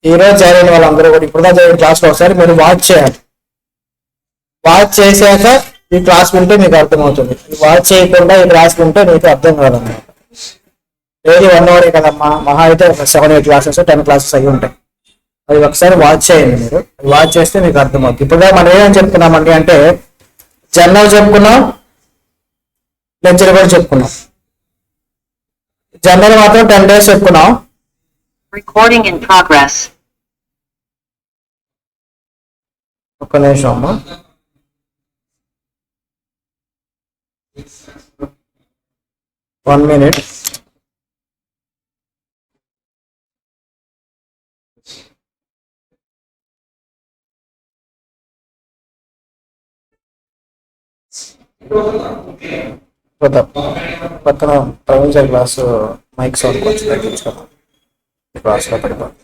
ఈ రోజు జాయిన్ అయిన వాళ్ళందరూ కూడా ఇప్పుడు జరిగిన క్లాస్లో ఒకసారి మీరు వాచ్ చేయాలి. వాచ్ చేశాక ఈ క్లాస్ వింటే మీకు అర్థమవుతుంది. వాచ్ చేయకుండా ఈ క్లాస్ వింటే మీకు అర్థం కాదన్నమాట. డైలీ 1 అవరే కదమ్మా, మహా అయితే 7-8 క్లాసెస్ 10 క్లాసెస్ అయ్యి ఉంటాయి. అది ఒకసారి వాచ్ చేయండి. మీరు వాచ్ చేస్తే మీకు అర్థమవుతుంది. ఇప్పుడు మనం ఏమని చెప్పుకున్నామండి అంటే జర్నల్ చెప్పుకున్నాం, లెక్చర్ కూడా చెప్పుకున్నాం. జర్నల్ మాత్రం 10 days చెప్పుకున్నాం. Recording in progress. ఒక్క నిమిషం అమ్మా. One minute. పక్కన Praveen sir class mic sound కొంచెం తగ్గించుకోవాలి. క్లాస్లో పడిపోతుంది.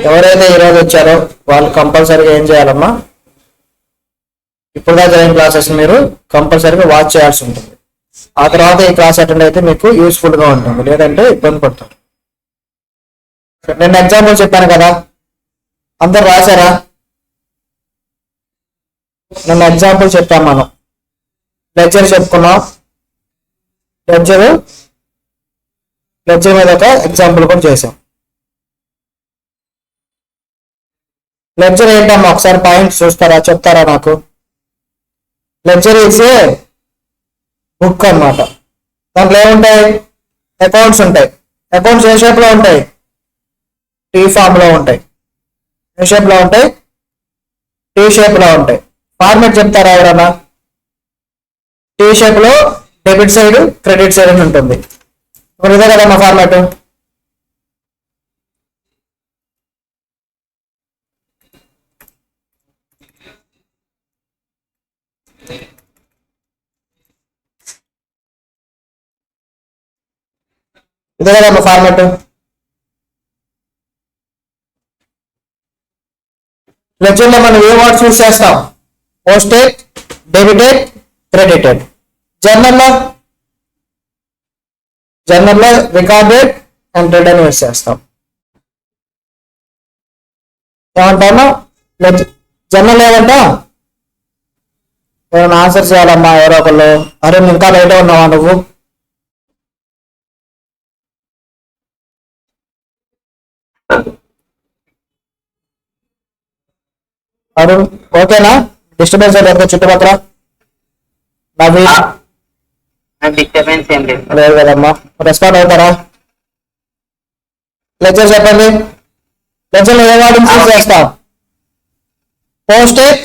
ఎవరైతే ఈరోజు వచ్చారో వాళ్ళు కంపల్సరీగా ఏం చేయాలమ్మా, ఇప్పుడు జరిగిన క్లాసెస్ మీరు కంపల్సరీగా వాచ్ చేయాల్సి ఉంటుంది. ఆ తర్వాత ఈ క్లాస్ అటెండ్ అయితే మీకు యూస్ఫుల్గా ఉంటుంది, లేదంటే ఇబ్బంది పడతారు. నేను ఎగ్జాంపుల్ చెప్పాను కదా, అందరు రాశారా? నిన్న ఎగ్జాంపుల్ చెప్పాం మనం. లెక్చర్ చెప్పుకున్నాం. లెక్చర్ మీద ఒక ఎగ్జాంపుల్ కూడా చేసాం. లెక్చర్ ఏంటమ్మా ఒకసారి పాయింట్స్ చూస్తారా, చెప్తారా నాకు? లెక్చర్ ఈజ్ ఏ బుక్ అన్నమాట. దాంట్లో ఏముంటాయి? అకౌంట్స్ ఉంటాయి. అకౌంట్స్ ఏ షేప్ లో ఉంటాయి? టీ ఫామ్ లో ఉంటాయి. ఏ షేప్ లో ఉంటాయి? టీ షేప్ లో ఉంటాయి. ఫార్మేట్ చెప్తారా ఎవరన్నా? టీ షేప్ లో డెబిట్ సైడ్, క్రెడిట్ సైడ్ అని ఉంటుంది. ఇప్పుడు ఇదే కదమ్మా ఫార్మాట్. ఇదే కదమ్మా ఫార్మాట్. లెక్చర్ లో మనం ఏ వర్డ్స్ యూజ్ చేస్తాం? Posted, debited, credited. జర్నల్లో రికార్డెడ్ అండ్ రెడ్ అని యూజ్ చేస్తాం. ఏమంటామా? జర్నల్ ఏమంటా? ఏమైనా ఆన్సర్ చేయాలమ్మా ఎవరో ఒకళ్ళు. అరే ఇంకా బయట ఉన్నావా నువ్వు? అరుణ్ ఓకేనా? డిస్టర్బెన్స్ లేదు చుట్టుపక్కల? లేదు కదమ్మా. రెస్పాండ్ అవుతారా? లెక్చర్ చెప్పండి. లెక్చర్ లో ఏ వార్డింగ్స్ యూజ్ చేస్తాం? పోస్టెడ్,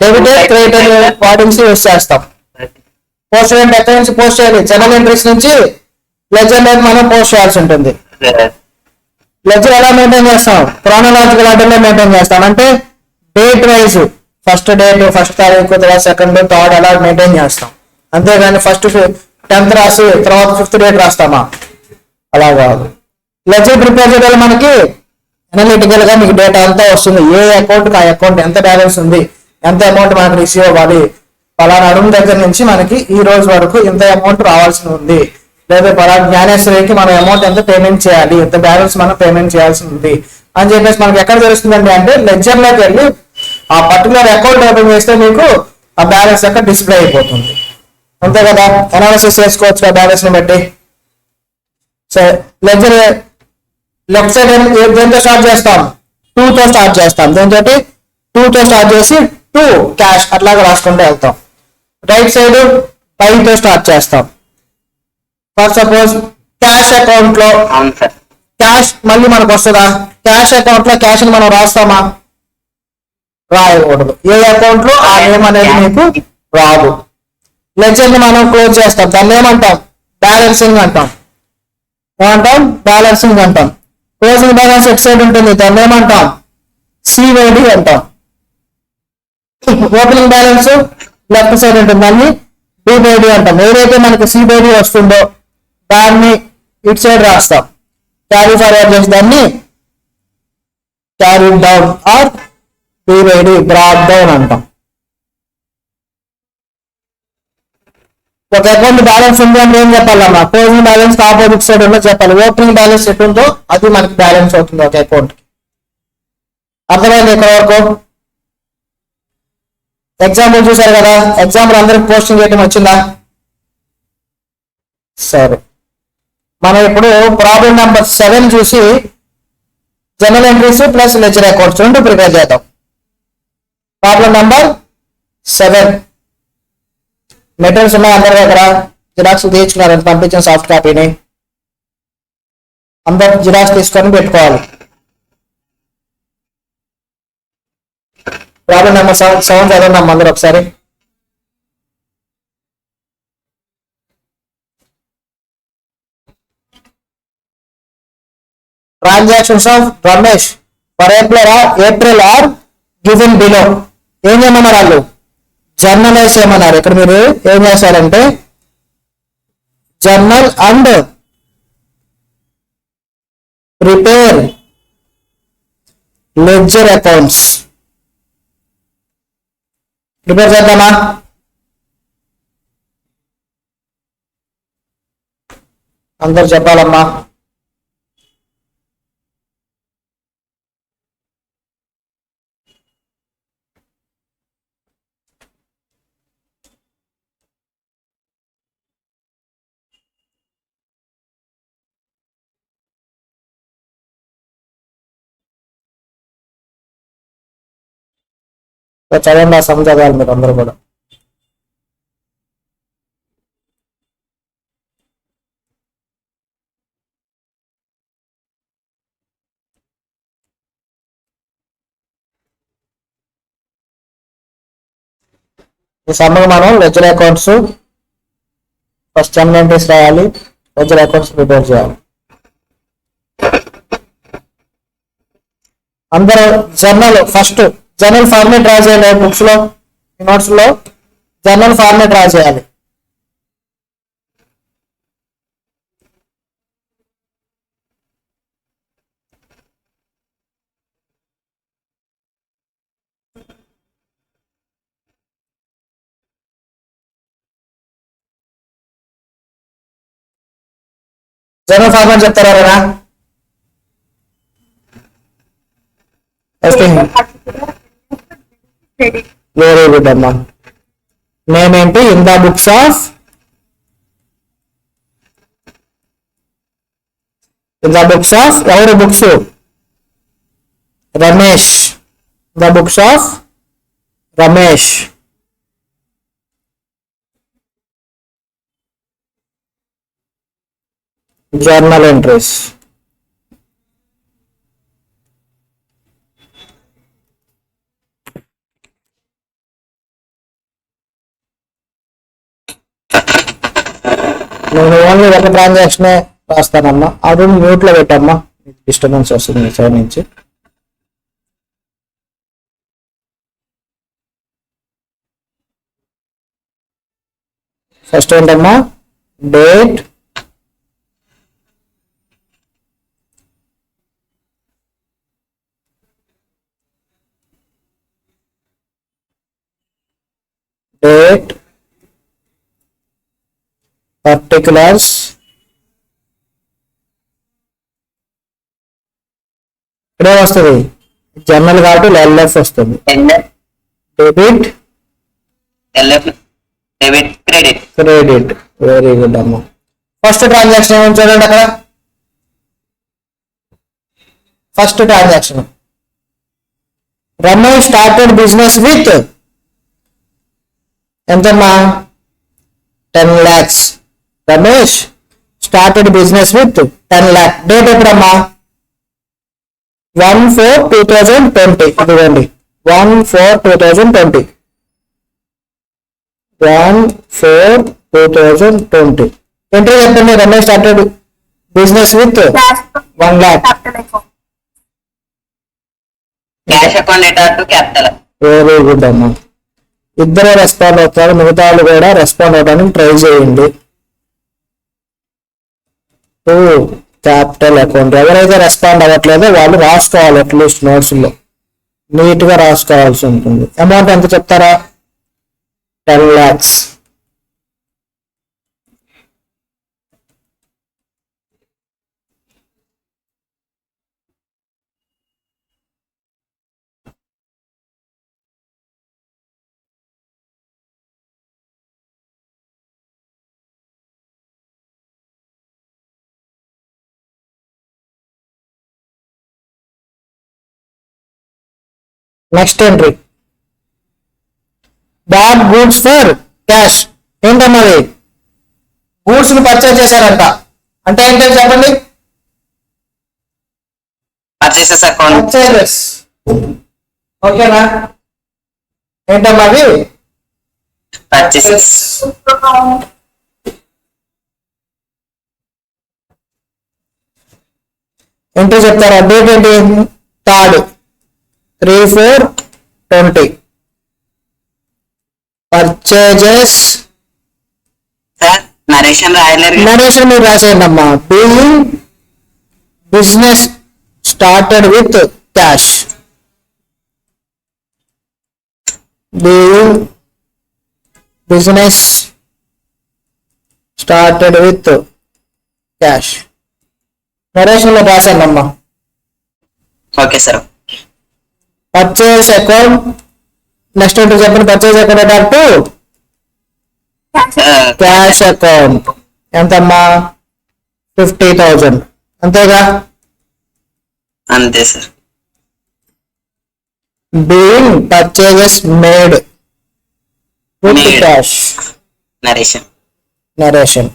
డెబిటెడ్, క్రెడిటెడ్ వార్డింగ్స్ యూజ్ చేస్తాం. పోస్టెడ్ అంటే ఎక్కడి నుంచి పోస్ట్ చేయాలి? జనరల్ ఎంట్రీస్ నుంచి లెక్చర్ లోకి మనం పోస్ట్ చేయాల్సి ఉంటుంది. లెక్చర్ ఎలా మెయింటైన్ చేస్తాం? క్రానలాజికల్ ఆర్డర్ లో మెయింటైన్ చేస్తాం. అంటే date wise, first date, first తారీఖు, తర్వాత సెకండ్, థర్డ్ అలా మెయింటైన్ చేస్తాం. అంతేగాని ఫస్ట్ 10th రాసి తర్వాత 5th డేట్ రాస్తామా? అలా కాదు. లెక్చర్ ప్రిపేర్ చేయడం మనకి అనలిటికల్ గా మీకు డేటా అంతా వస్తుంది. ఏ అకౌంట్ ఆ అకౌంట్ ఎంత బ్యాలెన్స్ ఉంది, ఎంత అమౌంట్ మనకు రిసీవ్ అవ్వాలి, పలానా అరుణ్ దగ్గర నుంచి మనకి ఈ రోజు వరకు ఇంత అమౌంట్ రావాల్సి ఉంది, లేదా పలానా జ్ఞానేశ్వరికి మనం అమౌంట్ ఎంత పేమెంట్ చేయాలి, ఎంత బ్యాలెన్స్ మనం పేమెంట్ చేయాల్సి ఉంది అని చెప్పేసి మనకి ఎక్కడ తెలుస్తుందండి అంటే లెక్చర్ లోకి వెళ్ళి ఆ పర్టికులర్ అకౌంట్ ఓపెన్ చేస్తే మీకు ఆ బ్యాలెన్స్ యొక్క డిస్ప్లే అయిపోతుంది. అంతే కదా? అనాలిసిస్ చేసుకోవచ్చు ఆ బ్యాలెన్స్ ని బట్టి. సో లెక్చర్ లెఫ్ట్ సైడ్ దేంతో స్టార్ట్ చేస్తాం? 2 తో స్టార్ట్ చేస్తాం. దేంతో? 2 తో స్టార్ట్ చేసి 2 క్యాష్ అట్లాగా రాసుకుంటూ వెళ్తాం. రైట్ సైడ్ 5 తో స్టార్ట్ చేస్తాం. ఫర్ సపోజ్ క్యాష్ అకౌంట్ లో క్యాష్ మళ్ళీ మనకు వస్తుందా? క్యాష్ అకౌంట్ లో క్యాష్ ని మనం రాస్తామా? రాయకూడదు. ఏ అకౌంట్ లో ఆ నేమ్ అనేది మీకు రాదు. లెక్చర్ ని మనం క్లోజ్ చేస్తాం. దాన్ని ఏమంటాం? బ్యాలెన్సింగ్ అంటాం. ఏమంటాం? బ్యాలెన్సింగ్ అంటాం. క్లోజింగ్ బ్యాలెన్స్ ఎట్ సైడ్ ఉంటుంది, దాన్ని ఏమంటాం? సివైడి అంటాం. ఓపెనింగ్ బ్యాలెన్స్ లెఫ్ట్ సైడ్ ఉంటుంది, దాన్ని డిబైడి అంటాం. ఏదైతే మనకి సిబైడి వస్తుందో దాన్ని ఇటు సైడ్ రాస్తాం. క్యారీ ఫార్వర్డ్ చేసి దాన్ని క్యారీ డౌన్ ఆర్ డిబైడి బ్రాడ్ డౌన్ అంటాం. ఒక అకౌంట్ బ్యాలెన్స్ ఉంది అంటే ఏం చెప్పాలమ్మా, క్లోజింగ్ బ్యాలెన్స్ ఆపోజిట్ సైడ్ ఉన్నది చెప్పాలి. ఓపెనింగ్ బ్యాలెన్స్ ఎట్టుందో అది మనకి బ్యాలెన్స్ అవుతుంది ఒక అకౌంట్. అర్థమైంది ఇక్కడ వరకు? ఎగ్జాంపుల్ చూసారు కదా, ఎగ్జాంపుల్ అందరికి పోస్టింగ్ చేయడం వచ్చిందా? సరే, మనం ఇప్పుడు ప్రాబ్లం నెంబర్ 7 చూసి general entries plus ledger accounts రెండు ప్రిపేర్ చేద్దాం. Problem number 7. మెటీరియల్స్ ఉన్నాయి అందరి దగ్గర, జిరాక్స్ తీర్చుకున్నారని పంపించిన సాఫ్ట్ కాపీని అందరు జిరాక్స్ తీసుకొని పెట్టుకోవాలి. ప్రాబ్లం నెంబర్ 7 చదవండి అందరూ ఒకసారి. Transactions of Ramesh for April are given below. ఏం చేయమన్నారు వాళ్ళు? జర్నలైజ్ చేయమన్నారు. ఇక్కడ మీరు ఏం చేస్తారంటే journal and prepare ledger accounts. Prepare చేద్దామా? అందరు చెప్పాలమ్మా. చదవండి, ఆ సమ చదవాలి మీరు అందరూ కూడా. ఈ సమ్మగా మనం ledger accounts first journal entries రాయాలి, లెడ్జర్ అకౌంట్స్ ప్రిపేర్ చేయాలి. అందరూ journal first journal format draw చేయాలి. బుక్స్ లో నోట్స్ లో జర్నల్ ఫార్మేట్ డ్రా చేయాలి. జర్నల్ ఫార్మేట్ చెప్తారా? వెరీ గుడ్ అమ్మా. నేమ్ ఏంటి? ఇన్ ద బుక్స్ ఆఫ్ ఎవరు books? Ramesh. The books of Ramesh. Journal entries. నేను ఓన్లీ ఒక ట్రాన్సాక్షనే రాస్తానమ్మా. అది మ్యూట్ లో పెట్టమ్మా, డిస్టర్బెన్స్ వస్తుంది మీ సైడ్ నుంచి. ఫస్ట్ ఏంటమ్మా? డేట్, particulars, ఇక్కడే వస్తుంది జర్నల్ కాబట్టి ఎల్ఎఫ్ వస్తుంది. Debit, credit. వెరీ గుడ్ అమ్మా. ఫస్ట్ ట్రాన్సాక్షన్ ఏమని చూడండి అక్కడ. First transaction Ramesh started business with ఎంతమ్మా? 10 lakhs. Ramesh started business with 10 lakh. Date ఎప్పుడమ్మా? 1/4/2020. ఇదిగోండి 1/4/2020. 1/4/2020. ఎంట్రీ చెప్పండి. Ramesh started business with 1 lakh. Cash account capital. Very good అమ్మా. ఇద్దరే రెస్పాండ్ అవుతారు, మిగతా వాళ్ళు కూడా రెస్పాండ్ అవడానికి ట్రై చేయండి. Capital account. ఎవరైతే రెస్పాండ్ అవ్వట్లేదో వాళ్ళు రాసుకోవాలి, అట్లీస్ట్ నోట్స్ లో నీట్ గా రాసుకోవాల్సి ఉంటుంది. అమౌంట్ ఎంత చెప్తారా? 10 lakhs. Next entry bought goods for cash. ఏంటమ్మా అది? గూడ్స్ ని పర్చేజ్ చేశారంట అంటే ఏంటో చెప్పండి. Purchases account. పర్చేజెస్. ఓకేనా? ఏంటమ్మా అది? పర్చేసెస్. ఎంట్రీ చెప్తారా? డేట్ ఏంటి? 3/4/20. పర్చేజెస్ సార్ నరేషన్ రాయలేరు. నరేషన్ మీరు రాసేయండి అమ్మా. Being business started with cash. Being business started with cash. Narration లో రాసండి అమ్మా. Okay sir. Purchase account. Next ఏంటో చెప్పండి. పర్చేస్ అకౌంట్ అంటే క్యాష్ అకౌంట్. ఎంతమ్మా? 50,000. అంతేగా? అంతే sir. Being purchases made with Made. Cash. Narration. Narration.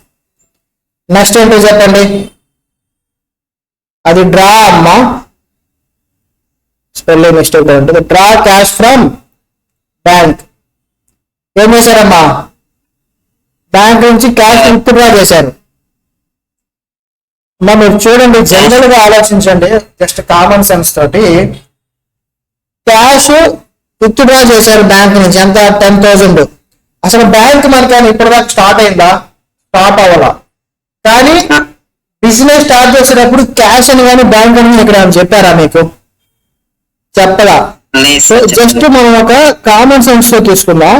Next ఏంటో చెప్పండి. అది డ్రా అమ్మా. స్పెల్లింగ్ మిస్టేక్ ఉంటుంది. Draw cash from bank. ఏం చేశారమ్మా? బ్యాంక్ నుంచి క్యాష్ విత్డ్రా చేశారు. అమ్మా మీరు చూడండి, జనరల్ గా ఆలోచించండి, జస్ట్ కామన్ సెన్స్ తోటి. క్యాష్ విత్డ్రా చేశారు బ్యాంక్ నుంచి. ఎంత? 10,000. అసలు బ్యాంక్ మనకి ఇప్పటిదాకా స్టార్ట్ అయిందా? స్టార్ట్ అవ్వాలా. కానీ బిజినెస్ స్టార్ట్ చేసేటప్పుడు క్యాష్ అని కానీ బ్యాంక్ అని ఇక్కడ ఏమైనా చెప్పారా మీకు? చెప్పలా. లేదు సో సార్. జస్ట్ మనం ఒక కామన్ సెన్స్ తో తీసుకుందాం.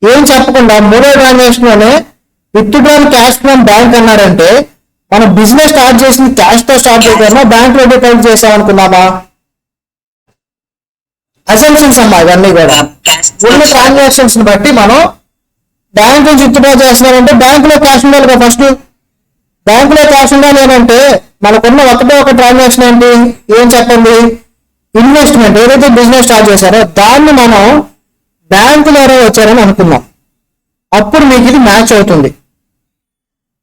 ఏం చెప్పకుండా మూడో ట్రాన్సాక్షన్ లోనే విత్డ్రాన్ క్యాష్ ఫ్రమ్ బ్యాంక్ అన్నారంటే మనం బిజినెస్ స్టార్ట్ చేసింది క్యాష్ తో స్టార్ట్ చేద్దామా, బ్యాంక్ లో డిపాజిట్ చేసాం అనుకున్నామా? అసెంప్షన్స్ అమ్మా ఇవన్నీ కూడా. ఉన్న ట్రాన్సాక్షన్స్ ని బట్టి మనం బ్యాంక్ నుంచి విత్డ్రా చేస్తున్నారంటే బ్యాంక్ లో క్యాష్ ఉండాలి కదా ఫస్ట్. బ్యాంక్ లో క్యాష్ ఉండాలి అని అంటే మనకున్న ఒకటే ఒక ట్రాన్సాక్షన్ ఏంటి? ఏం చెప్పండి? ఇన్వెస్ట్మెంట్. ఏదైతే బిజినెస్ స్టార్ట్ చేశారో దాన్ని మనం బ్యాంకు ద్వారా వచ్చారని అనుకున్నాం. అప్పుడు మీకు ఇది మ్యాచ్ అవుతుంది.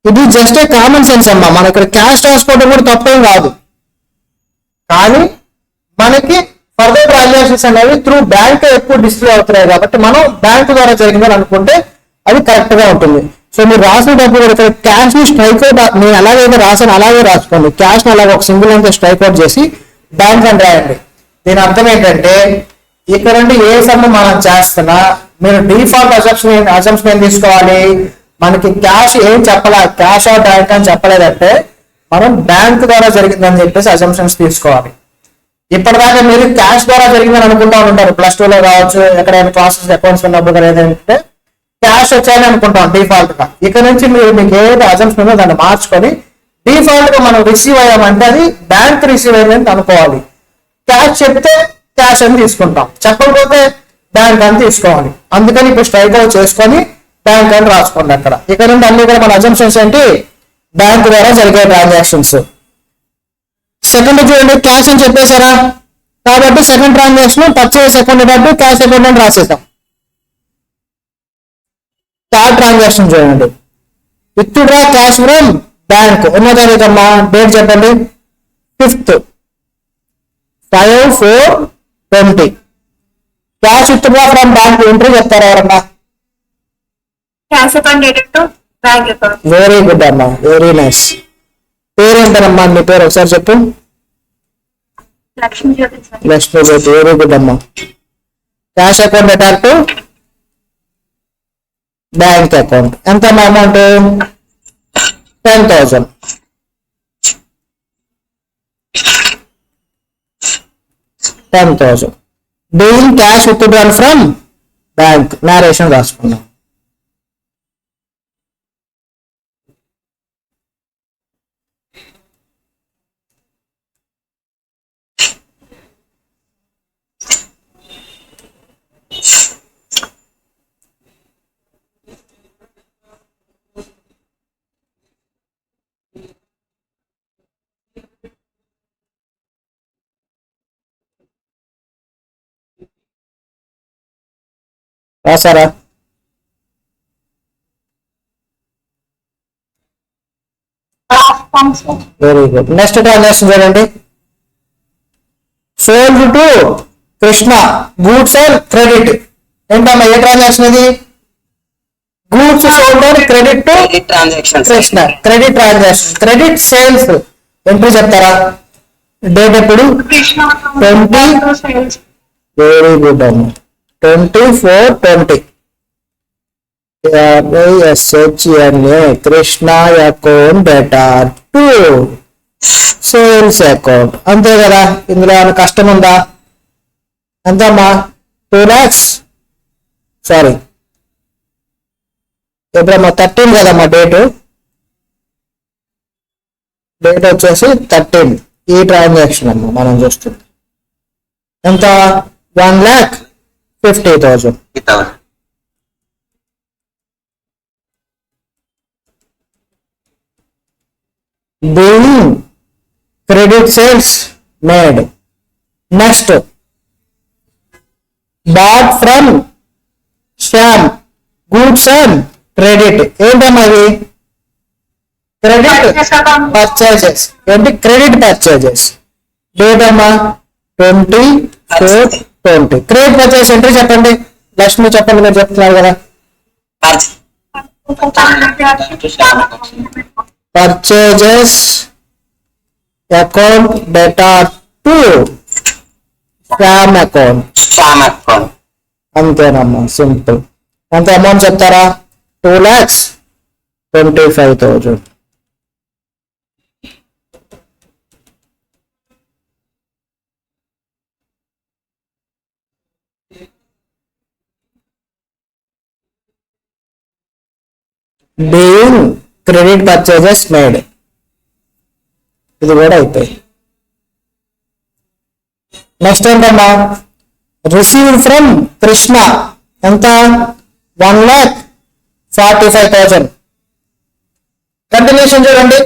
ఇది జస్ట్ ఏ కామన్ సెన్స్ అమ్మా. మన ఇక్కడ క్యాష్ ట్రాన్స్పోర్ట్ కూడా తప్పేం కాదు. కానీ మనకి ఫర్దర్ ట్రాన్సాక్షన్స్ అనేవి త్రూ బ్యాంక్ ఎక్కువ డిస్ప్లే అవుతున్నాయి కాబట్టి మనం బ్యాంక్ ద్వారా జరిగిందని అనుకుంటే అది కరెక్ట్ గా ఉంటుంది. సో మీరు రాసినప్పుడు కూడా ఇక్కడ క్యాష్ ని స్ట్రైక్ అవుట్ నేను ఎలాగైతే రాసాను అలాగే రాసుకోండి. క్యాష్ ని అలాగే ఒక సింగిల్ అంతా స్ట్రైక్ అవుట్ చేసి బ్యాంక్ అని రాయండి. దీని అర్థం ఏంటంటే ఇక్కడ నుండి ఏ సమ్ మనం చేస్తున్నా మీరు డిఫాల్ట్ అజంప్షన్ ఏం తీసుకోవాలి? మనకి క్యాష్ ఏం చెప్పాలా, క్యాష్ అవుట్ బ్యాంక్ అని చెప్పలేదంటే మనం బ్యాంక్ ద్వారా జరిగిందని చెప్పేసి అజంప్షన్స్ తీసుకోవాలి. ఇప్పటిదాకా మీరు క్యాష్ ద్వారా జరిగిందని అనుకుంటా ఉంటారు. +2 లో కావచ్చు, ఎక్కడైనా క్లాసెస్ అకౌంట్స్ ఉన్నప్పుడు కూడా ఏదంటే క్యాష్ వచ్చాయని అనుకుంటాం డిఫాల్ట్ గా. ఇక్కడ నుంచి మీరు మీకు ఏదైతే అజంప్షన్ ఉందో దాన్ని మార్చుకొని డిఫాల్ట్ గా మనం రిసీవ్ అయ్యామంటే అది బ్యాంక్ రిసీవ్ అయ్యిందని అనుకోవాలి. క్యాష్ చెప్తే క్యాష్ అని తీసుకుంటాం, చెప్పకపోతే బ్యాంక్ అని తీసుకోవాలి. అందుకని ఇప్పుడు స్ట్రైక్ అవుట్ చేసుకొని బ్యాంక్ అని రాసుకోండి అక్కడ. ఇక్కడ నుండి అన్ని కూడా మన అజంప్షన్స్ ఏంటి? బ్యాంక్ ద్వారా జరిగే ట్రాన్సాక్షన్స్. సెకండ్ చూడండి, క్యాష్ అని చెప్పేశారా కాబట్టి సెకండ్ ట్రాన్సాక్షన్ పర్చేస్ అకౌంట్ కాబట్టి క్యాష్ అకౌంట్ అని రాసేసాం. థర్డ్ ట్రాన్సాక్షన్ చూడండి, విత్డ్రా క్యాష్ ఫ్రమ్ బ్యాంక్. ఎన్నో తారీఖమ్మా? డేట్ చెప్పండి. 5/5/4/20. Cash withdraw from bank entry చెప్తారా ఎవరన్నా? Cash account dated to bank account. Very good అమ్మా, వెరీ నైస్. పేరు ఏంటమ్మా? మీ పేరు ఒకసారి చెప్పు. లక్ష్మీ జ్యోతి సార్. లక్ష్మీ జ్యోతి. వెరీ గుడ్ అమ్మా. క్యాష్ అకౌంట్ అటాక్ టు బ్యాంక్ అకౌంట్. ఎంత amount? 10,000. 10,000. Being cash withdrawn from bank. Narration రాసుకున్నాం. రాసారా? Very good. నెక్స్ట్ ట్రాన్సాక్షన్ చూడండి. Sold to Krishna goods and credit. ఏంటమ్మా ఏ ట్రాన్సాక్షన్ ఇది? Goods sold and credit to transaction Krishna. Credit transaction. Credit sales entry చెప్తారా? Date ఎప్పుడు? Krishna 20. Very good అమ్మ. 24/20. SHNA Krishna account debtor to sales account. అంతే కదా, ఇందులో ఏమైనా కష్టం ఉందా? ఎంతమ్మా? 2 lakhs. సారీ ఎప్పుడమ్మా? 13 కదమ్మా డేటు. డేట్ వచ్చేసి 13. ఈ ట్రాన్సాక్షన్ అమ్మా మనం చూస్తుంది. ఎంత? 1,50,000. Being credit sales made. Next, bought from Shyam goods and credit. ఏంటమ్మా అది? Credit purchases. ఏంటి? Credit purchases. డేట్ అమ్మా? 24/20. క్రెడిట్ పర్చేస్ ఎంట్రీ చెప్పండి. లక్ష్మి చెప్పండి, మీరు చెప్తున్నారు కదా. Purchases account debtor to Shyam account. అంతేనమ్మా, సింపుల్. ఎంత అమౌంట్ చెప్తారా? 2,25,000. Being credit purchases made. ఇది కూడా అయిపోయి. నెక్స్ట్ ఏంటమ్మా? Received from Krishna. ఎంత? 1,45,000. కంటిన్యూషన్ చూడండి.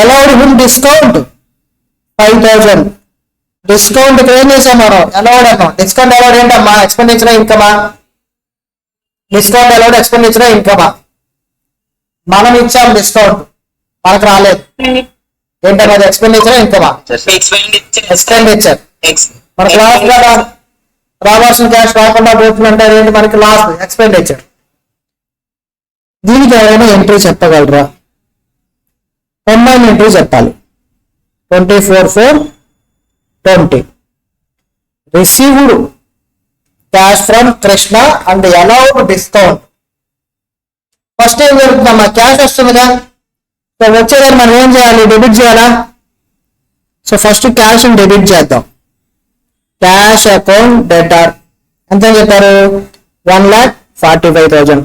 Allowed him discount 5,000. డిస్కౌంట్ ఏం చేసాం మనం? అలౌడ్ అన్నాం. డిస్కౌంట్ అలౌడ్ ఏంటమ్మా? ఎక్స్పెండిచర్ ఇన్కమా? డిస్కౌంట్ అలౌడ్ ఎక్స్పెండిచర్ ఇన్కమా? మనం ఇచ్చాం డిస్కౌంట్, మనకు రాలేదు. ఏంటమ్మా? అది ఎక్స్పెండిచర్ ఇన్కమా? ఎక్స్పెండిచర్. మనకు లాస్ కదా, రావాల్సిన క్యాష్ రాకుండా పోతుందంటే ఏంటి? మనకి లాస్, ఎక్స్పెండిచర్. దీనికి ఎవరైనా ఎంట్రీ చెప్పగలరా? కంబైన్ ఎంట్రీ చెప్పాలి. 24/4/20. Received cash from Krishna and allowed discount. First ఏం జరుగుతుందమ్మా? క్యాష్ వస్తుందిగా. సో వచ్చేదాన్ని మనం ఏం చేయాలి? డెబిట్ చేయాలా? సో ఫస్ట్ క్యాష్ డెబిట్ చేద్దాం. క్యాష్ అకౌంట్ డెటార్ ఎంత చెప్పారు? 1,45,000.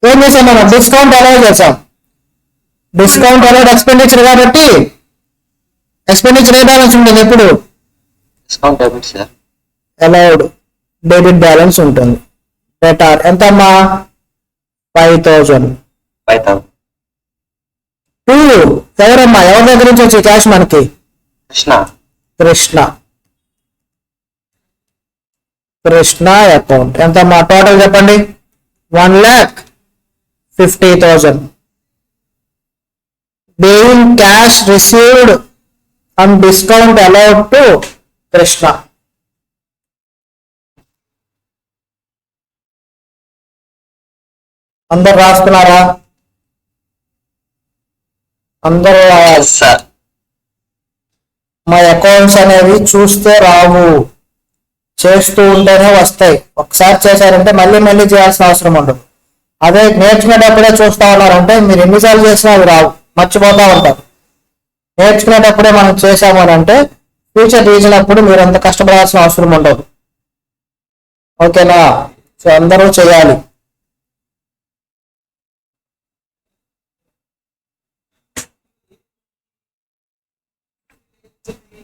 ఏం చేసాం మనం? డిస్కౌంట్ అలౌడ్ చేసాం. డిస్కౌంట్ అలౌడ్ ఎక్స్పెండిచర్ కాబట్టి ఎక్స్పెండిచర్ ఏ బ్యాలెన్స్ ఉంటుంది? ఎప్పుడు అలౌడ్ డెబిట్ బ్యాలెన్స్ ఉంటుంది. డెటార్ ఎంతమ్మా? 5,000. 2 ఎవరమ్మా? ఎవరి దగ్గర నుంచి వచ్చి క్యాష్ మనకి? కృష్ణ అకౌంట్ ఎంతమ్మా? టోటల్ చెప్పండి. 1,50,000. being cash received and discount allowed to Krishna. అందరు రాస్తున్నారా? అందరూ మా అకౌంట్స్ అనేవి చూస్తే రావు, చేస్తూ ఉంటేనే వస్తాయి. ఒకసారి చేశారంటే మళ్ళీ మళ్ళీ చేయాల్సిన అవసరం ఉండదు. అదే నేర్చుకునేటప్పుడే చూస్తా ఉన్నారంటే మీరు ఎన్నిసార్లు చేసినా అవి రావు, మర్చిపోతా ఉంటారు. నేర్చుకునేటప్పుడే మనం చేసాము అని అంటే ఫ్యూచర్ రీజన్ అప్పుడు మీరు అంత కష్టపడాల్సిన అవసరం ఉండదు. ఓకేనా? సో అందరూ చేయాలి.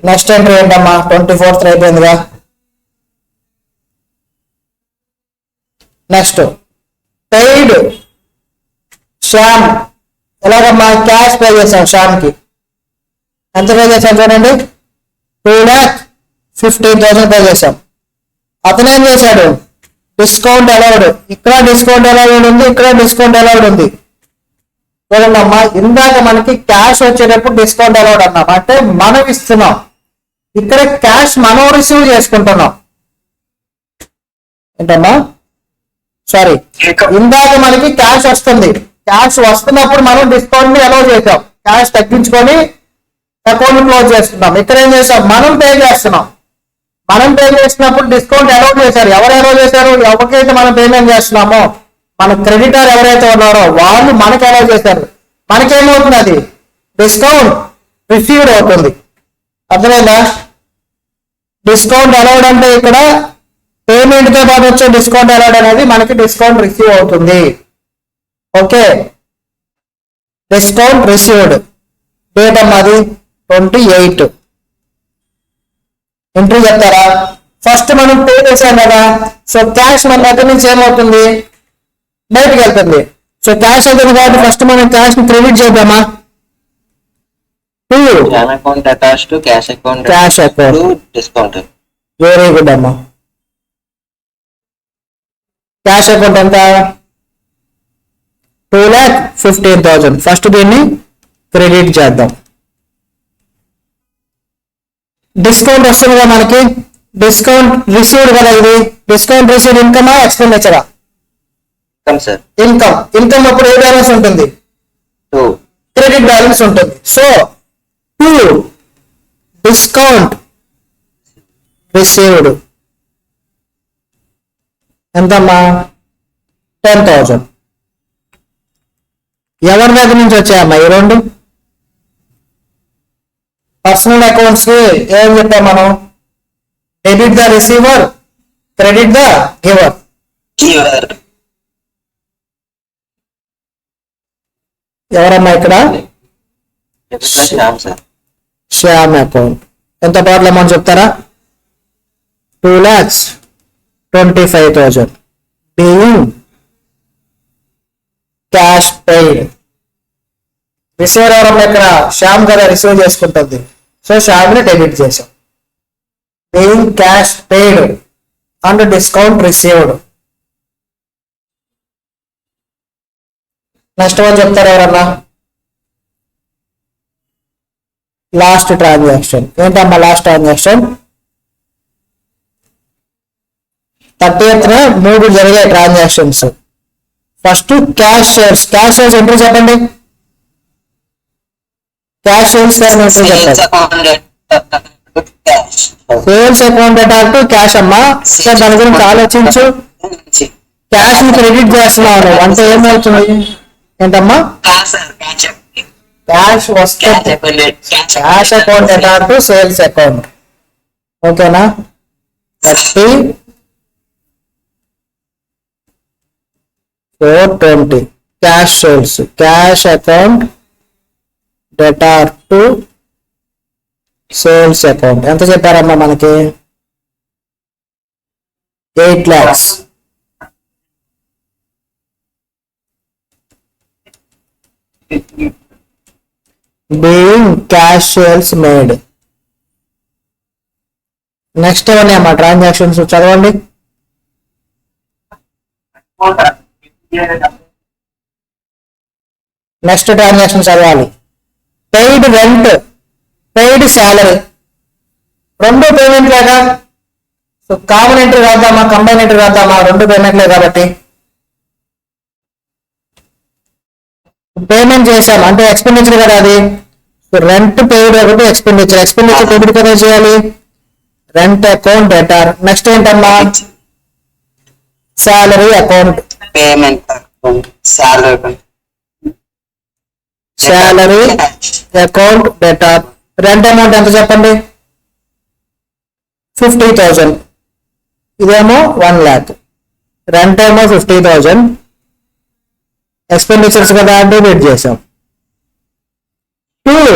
నెక్స్ట్ ఎంట్రీ ఏంటమ్మా? 24th అయిపోయిందిగా. Next paid Shyam. ఎలాగమ్మా? క్యాష్ పే చేసాం శ్యామ్కి. ఎంత పే చేసాం చూడండి? 2,50,000 పే చేసాం. అతను ఏం చేశాడు, డిస్కౌంట్ అలౌడ్, ఇక్కడ డిస్కౌంట్ అలౌడ్ ఉంది, ఇక్కడ డిస్కౌంట్ అలౌడ్ ఉంది. చూడండి అమ్మా, ఇందాక మనకి క్యాష్ వచ్చేటప్పుడు డిస్కౌంట్ అలౌడ్ అన్నాం, అంటే మనం ఇస్తున్నాం. ఇక్కడ క్యాష్ మనం రిసీవ్ చేసుకుంటున్నాం. ఏంటమ్మా, సారీ, ఇందాక మనకి క్యాష్ వస్తుంది, క్యాష్ వస్తున్నప్పుడు మనం డిస్కౌంట్ ని అలౌ చేసాం, క్యాష్ తగ్గించుకొని అకౌంట్ క్లోజ్ చేస్తున్నాం. ఇక్కడ ఏం చేస్తాం, మనం పే చేస్తున్నాం. మనం పే చేసినప్పుడు డిస్కౌంట్ అలౌ చేశారు. ఎవరు అలౌ చేశారు, ఎవరికైతే మనం పేమెంట్ చేస్తున్నామో, మన క్రెడిటర్ ఎవరైతే ఉన్నారో వాళ్ళు మనకి అలౌ చేశారు. మనకేమవుతుంది, అది డిస్కౌంట్ రిసీవ్డ్ అవుతుంది. అర్థమైందా? డిస్కౌంట్ అలౌడ్ అంటే ఇక్కడ పేమెంట్ తో పాటు వచ్చే డిస్కౌంట్ అలౌడ్ అనేది మనకి డిస్కౌంట్ రిసీవ్ అవుతుంది. Okay, discount received. డేట్ అన్నది 28. ఎంట్రీ చెప్తారా? ఫస్ట్ మనం పే చేసాం కదా, సో క్యాష్ మన దగ్గర నుంచి ఏమవుతుంది, బయటకు వెళ్తుంది. సో క్యాష్ అవుతుంది కాబట్టి ఫస్ట్ మనం క్యాష్ ని క్రెడిట్ చేద్దామా? Cash account attach to cash account cash account. Discount. Very good అమ్మా. క్యాష్ అకౌంట్ ఎంత, 2,15,000. ఫస్ట్ దీన్ని క్రెడిట్ చేద్దాం. డిస్కౌంట్ వస్తుంది కదా మనకి, డిస్కౌంట్ రిసీవ్డ్ కదా ఇది. డిస్కౌంట్ రిసీవ్డ్ ఇన్కమా ఎక్స్పెండిచరా? Sir income. ఇన్కమ్ అప్పుడు ఏ బ్యాలెన్స్ ఉంటుంది, 2. క్రెడిట్ బ్యాలెన్స్ ఉంటుంది. సో 2 డిస్కౌంట్ రిసీవ్డ్ ఎంతమ్మా, 10,000. ఎవరి దగ్గర నుంచి వచ్చాయమ్మా ఈ రెండు? పర్సనల్ అకౌంట్స్ కి ఏం చెప్పాం మనం, debit the receiver, credit the giver. ఎవరమ్మా ఇక్కడ? శ్యామ్ సార్. శ్యామ్ అకౌంట్. ఎంత టోటల్ అమౌంట్ చెప్తారా? 2,25,000 being cash paid. రిసీవర్ ఎవరమ్మా ఇక్కడ? శ్యామ్ కదా రిసీవ్ చేసుకుంటుంది. సో శ్యామ్ ని డెబిట్ చేసాం. being cash paid and discount received. Next one చెప్తారు ఎవరన్నా? Last transaction. ఏంటమ్మా లాస్ట్ ట్రాన్సాక్షన్? 30th 3 జరిగాయి transactions. First cash shares. Cash shares entry చెప్పండి. క్యాష్ షేర్స్ ఎంట్రీ చెప్పండి. సేల్స్ అకౌంట్ అటాక్ టు క్యాష్ అమ్మా. దాని గురించి ఆలోచించు. క్యాష్ ని క్రెడిట్ చేస్తున్నావు అంటే ఏమవుతుంది? ఏంటమ్మా? క్యాష్ వస్తే క్యాష్ అకౌంట్ అటాక్ టు సేల్స్ అకౌంట్. ఓకేనా? 30/4/20 cash sales. Cash account debtor to sales account ఎంత చెప్పారమ్మా మనకి? 8 lakhs. being cash sales made. Next ఏమన్నా ట్రాన్సాక్షన్స్ చదవండి. నెక్స్ట్ ట్రాన్సాక్షన్ చదవాలి. Paid rent, paid salary. రెండు పేమెంట్ లేదా? సో కామన్ ఎంట్రీ రాద్దామా, కంబైన్ ఎంట్రీ రాద్దామా? రెండు పేమెంట్లే కాబట్టి పేమెంట్ చేసాం అంటే ఎక్స్పెండిచర్ కదా అది. రెంట్ పెయిడ్ ఒకటి, ఎక్స్పెండిచర్. ఎక్స్పెండిచర్ డెబిట్ కదా చేయాలి. Rent account debtor. నెక్స్ట్ ఏంటమ్మా? Salary account. Payment salary account debtor. Rent amount ఎంత చెప్పండి? 50,000. ఇదేమో 1 lakh. రెంట్ ఏమో 50,000. ఎక్స్పెండిచర్స్ కదా డెబిట్ చేసాం. 2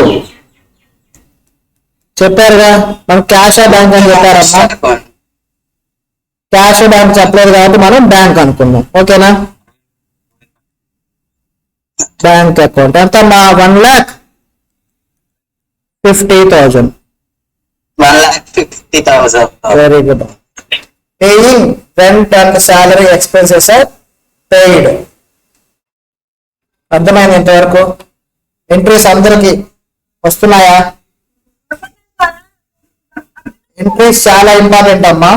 చెప్పారుగా మనం క్యాష్ బ్యాంక్ అని చెప్పారమ్మా. క్యాష్ బ్యాంక్ చెప్పలేదు కాబట్టి మనం బ్యాంక్ అనుకున్నాం. ఓకేనా? బ్యాంక్ అకౌంట్ ఎంత మా? 1,50,000. 1,50,000. Very good. Paying rent and salary expenses are paid. అర్థమైంది ఇంతవరకు? ఎంట్రీస్ అందరికి వస్తున్నాయా? ఎంట్రీస్ చాలా ఇంపార్టెంట్ అమ్మా.